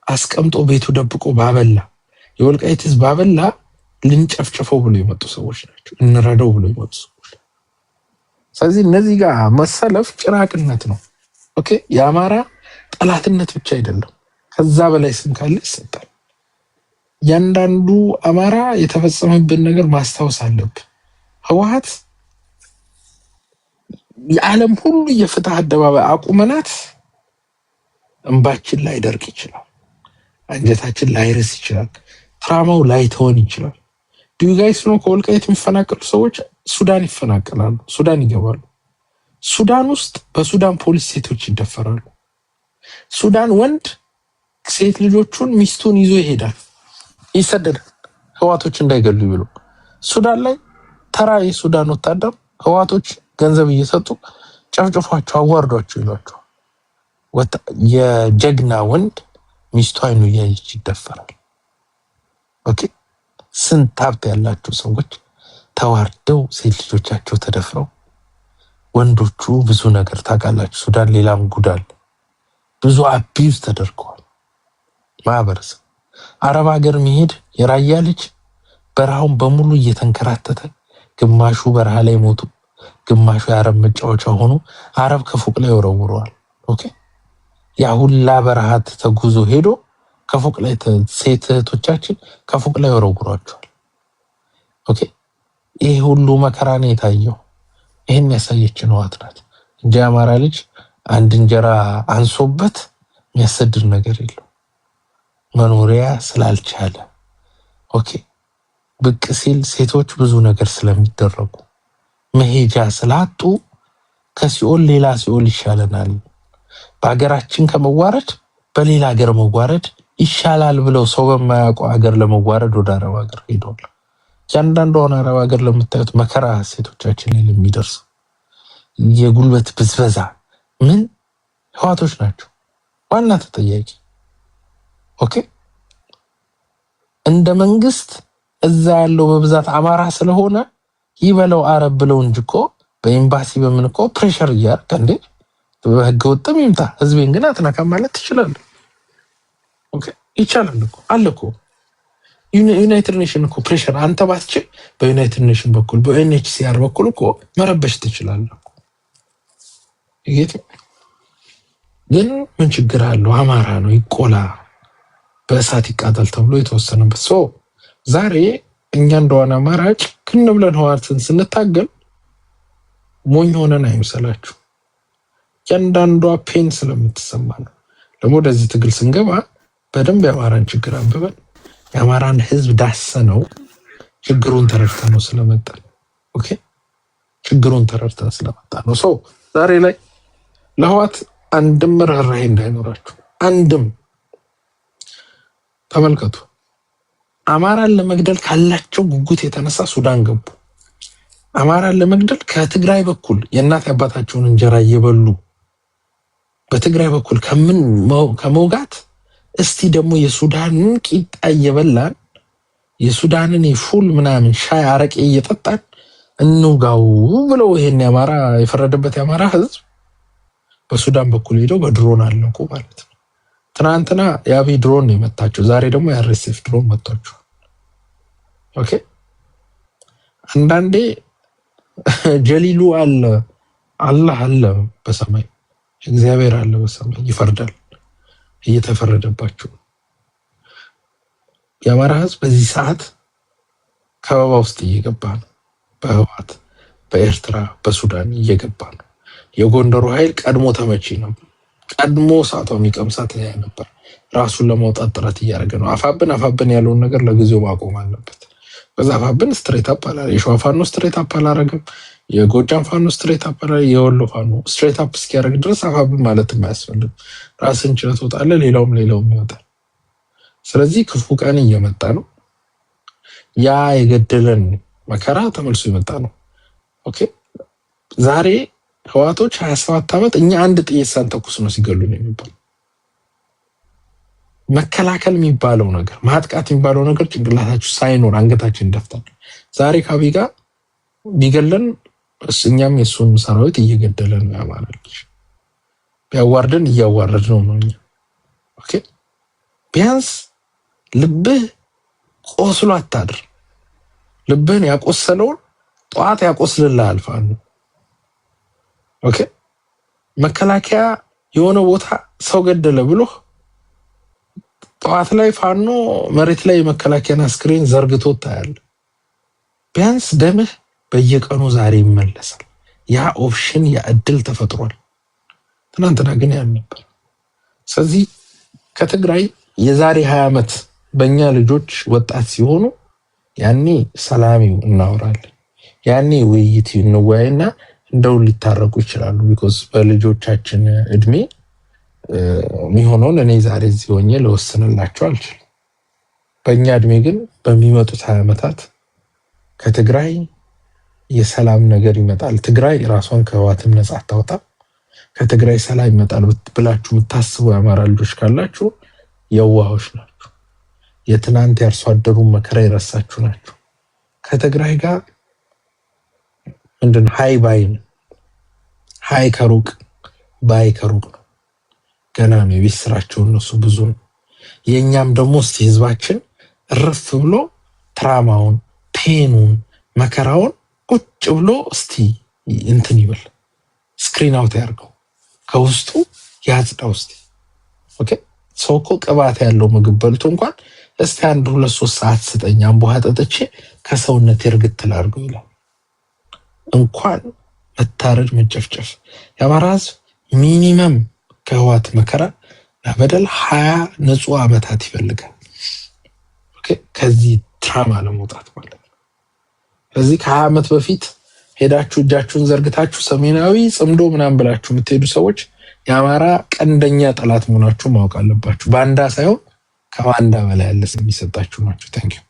አስቀምጦ ቤቱ ደብቆ ባበላ የወልቃይት ህዝብ ባበላ ልንጨፍጨፈው ብሎ የመጡ ሰዎች ናቸው። እንረዳው ብሎ የመጡ ሰዎች። ስለዚህ እነዚህ ጋር መሰለፍ ጭራቅነት ነው። ኦኬ የአማራ ጠላትነት ብቻ አይደለም፣ ከዛ በላይ ስም ካለ ይሰጣል። ያንዳንዱ አማራ የተፈጸመብን ነገር ማስታወስ አለብን። ህወሓት የዓለም ሁሉ የፍትህ አደባባይ አቁመናት እንባችን ላይ ደርቅ ይችላል፣ አንጀታችን ላይ ርስ ይችላል፣ ትራማው ላይ ተወን ይችላል። ዱ ዩ ጋይስ ኖ ከወልቃይት የሚፈናቀሉ ሰዎች ሱዳን ይፈናቀላሉ፣ ሱዳን ይገባሉ። ሱዳን ውስጥ በሱዳን ፖሊስ ሴቶች ይደፈራሉ። ሱዳን ወንድ ሴት ልጆቹን ሚስቱን ይዞ ይሄዳል፣ ይሰደዳል፣ ህዋቶች እንዳይገሉ ብሎ። ሱዳን ላይ ተራ የሱዳን ወታደር ህዋቶች ገንዘብ እየሰጡ ጨፍጭፏቸው አዋርዷቸው ይሏቸው። የጀግና ወንድ ሚስቱ አይኑ እያየች ይደፈራል። ኦኬ ስንት ሀብት ያላቸው ሰዎች ተዋርደው ሴት ልጆቻቸው ተደፍረው፣ ወንዶቹ ብዙ ነገር ታውቃላችሁ። ሱዳን ሌላም ጉዳል ብዙ አቢዩዝ ተደርገዋል። ማህበረሰብ አረብ ሀገር መሄድ የራያ ልጅ በረሃውን በሙሉ እየተንከራተተ ግማሹ በረሃ ላይ ሞቱ፣ ግማሹ የአረብ መጫወቻ ሆኖ አረብ ከፎቅ ላይ ወረውረዋል። ኦኬ ያ ሁላ በረሃት ተጉዞ ሄዶ ከፎቅ ላይ ሴት እህቶቻችን ከፎቅ ላይ ወረውሯቸዋል። ኦኬ ይሄ ሁሉ መከራ ነው የታየው። ይሄን ያሳየችን ህወሓት ናት እንጂ አማራ ልጅ አንድ እንጀራ አንሶበት የሚያሰድር ነገር የለው መኖሪያ ስላልቻለ። ኦኬ ብቅ ሲል ሴቶች ብዙ ነገር ስለሚደረጉ መሄጃ ስላጡ ከሲኦል ሌላ ሲኦል ይሻለናል፣ በሀገራችን ከመዋረድ በሌላ ሀገር መዋረድ ይሻላል ብለው ሰው በማያውቀው ሀገር ለመዋረድ ወደ አረብ ሀገር ሄደዋል። ያንዳንዱ አረብ ሀገር ለምታዩት መከራ ሴቶቻችን ላይ የሚደርስ የጉልበት ብዝበዛ ምን ህዋቶች ናቸው ዋና ተጠያቂ። ኦኬ እንደ መንግስት እዛ ያለው በብዛት አማራ ስለሆነ ይበለው አረብ ብለው እንጂ እኮ በኤምባሲ በምን እኮ ፕሬሸር እያደረገ እንዴ በህገ ወጥም ይምጣ ህዝቤን ግን አትነካም ማለት ትችላለህ። ኦኬ ይቻላል እኮ አለ እኮ ዩናይትድ ኔሽን እኮ ፕሬሸር አንተ ባትችል በዩናይትድ ኔሽን በኩል በዩኤንኤችሲአር በኩል እኮ መረበሽ ትችላለህ። ይሄት ግን ምን ችግር አለው? አማራ ነው ይቆላ፣ በእሳት ይቃጠል ተብሎ የተወሰነበት ሰው ዛሬ እኛ እንደሆነ አማራጭ ክን ብለን ህወሓትን ስንታገል ሞኝ ሆነን አይምሰላችሁ። እያንዳንዷ ፔን ስለምትሰማ ነው። ደግሞ ወደዚህ ትግል ስንገባ በደንብ የአማራን ችግር አንብበን የአማራን ህዝብ ዳሰነው ችግሩን ተረድተን ነው ስለመጣ ኦኬ፣ ችግሩን ተረድተን ስለመጣ ነው። ሰው ዛሬ ላይ ለህወሓት አንድም ርህራሄ እንዳይኖራችሁ አንድም ተመልከቱ። አማራን ለመግደል ካላቸው ጉጉት የተነሳ ሱዳን ገቡ። አማራን ለመግደል ከትግራይ በኩል የእናት አባታቸውን እንጀራ እየበሉ በትግራይ በኩል ከመውጋት እስቲ ደግሞ የሱዳንን ቂጣ እየበላን የሱዳንን የፉል ምናምን ሻይ አረቄ እየጠጣን እንውጋው ብለው ይሄን የአማራ የፈረደበት የአማራ ህዝብ በሱዳን በኩል ሄደው በድሮን አለቁ ማለት ነው። ትናንትና የአብይ ድሮን የመታቸው፣ ዛሬ ደግሞ የአርኤስኤፍ ድሮን መቷቸው። ኦኬ፣ አንዳንዴ ጀሊሉ አለ፣ አላህ አለ በሰማይ፣ እግዚአብሔር አለ በሰማይ ይፈርዳል። እየተፈረደባቸው የአማራ ህዝብ በዚህ ሰዓት ከበባ ውስጥ እየገባ ነው። በህወሓት በኤርትራ በሱዳን እየገባ ነው። የጎንደሩ ኃይል ቀድሞ ተመቺ ነበር። ቀድሞ ሰዓቷ የሚቀምሳት ያ ነበር። ራሱን ለማውጣት ጥረት እያደረገ ነው። አፋብን ያለውን ነገር ለጊዜው ማቆም አለበት። በዛ አፋብን ስትሬት አፕ አላለ። የሸዋ ፋኖ ስትሬት አፕ አላረገም። የጎጃም ፋኖ ስትሬት አፕ አላለ። የወሎ ፋኖ ስትሬት አፕ እስኪያደርግ ድረስ አፋብን ማለት የማያስፈልግ ራስን ችለህ ትወጣለህ። ሌላውም ይወጣል። ስለዚህ ክፉ ቀን እየመጣ ነው። ያ የገደለን መከራ ተመልሶ የመጣ ነው። ኦኬ፣ ዛሬ ህወሓቶች 27 ዓመት እኛ አንድ ጥይት ሳንተኩስ ነው ሲገሉ ነው የሚባለው። መከላከል የሚባለው ነገር ማጥቃት የሚባለው ነገር ጭንቅላታችሁ ሳይኖር አንገታችን ደፍታል። ዛሬ ከአብይ ጋር ቢገለን እኛም የሱን ሰራዊት እየገደለን ነው ያማራልሽ። ቢያዋርደን እያዋረድ ነው እኛ። ኦኬ፣ ቢያንስ ልብህ ቆስሎ አታድር። ልብህን ያቆሰለውን ጠዋት ያቆስልልሃል ፋኖ። ኦኬ፣ መከላከያ የሆነ ቦታ ሰው ገደለ ብሎ ጠዋት ላይ ፋኖ መሬት ላይ መከላከያን አስክሬን ዘርግቶ ታያለ። ቢያንስ ደምህ በየቀኑ ዛሬ ይመለሳል። ያ ኦፕሽን ያ እድል ተፈጥሯል። ትናንትና ግን ያን ነበር። ስለዚህ ከትግራይ የዛሬ 20 ዓመት በእኛ ልጆች ወጣት ሲሆኑ ያኔ ሰላሚው እናወራለን። ያኔ ውይይት እንወያይና እንደው ሊታረቁ ይችላሉ። ቢኮዝ በልጆቻችን እድሜ የሚሆነውን እኔ ዛሬ እዚህ ሆኜ ለወስንላቸው አልችልም። በእኛ እድሜ ግን በሚመጡት 20 ዓመታት ከትግራይ የሰላም ነገር ይመጣል። ትግራይ ራሷን ከህወሓትም ነጻ አታወጣም። ከትግራይ ሰላም ይመጣል ብላችሁ የምታስቡ የአማራ ልጆች ካላችሁ የዋሆች ናችሁ። የትናንት ያርሶ አደሩን መከራ የረሳችሁ ናችሁ። ከትግራይ ጋር ምንድን ሃይ ባይ ነው። ሃይ ከሩቅ ባይ ከሩቅ ነው። ገና ነው የቤት ስራቸው እነሱ ብዙ ነው። የእኛም ደግሞ እስቲ ህዝባችን እርፍ ብሎ ትራማውን ፔኑን መከራውን ቁጭ ብሎ እስቲ እንትን ይበል፣ ስክሪን አውት ያርገው፣ ከውስጡ ያጽዳው እስቲ። ኦኬ፣ ሰው እኮ ቅባት ያለው ምግብ በልቶ እንኳን እስቲ 1-2-3 ሰዓት ስጠኝ አምቦ ጠጥቼ ከሰውነት እርግጥ ላድርገው ይላል። እንኳን መታረድ መጨፍጨፍ የአማራ ህዝብ ሚኒመም ከህወሓት መከራ በደል 20 ንጹህ ዓመታት ይፈልጋል። ኦኬ፣ ከዚህ ትራማ ለመውጣት ማለት ነው። ስለዚህ ከ20 ዓመት በፊት ሄዳችሁ እጃችሁን ዘርግታችሁ ሰሜናዊ ጽምዶ ምናምን ብላችሁ የምትሄዱ ሰዎች የአማራ ቀንደኛ ጠላት መሆናችሁ ማወቅ አለባችሁ። ባንዳ ሳይሆን ከባንዳ በላይ ያለ የሚሰጣችሁ ናቸው። ታንኪዩ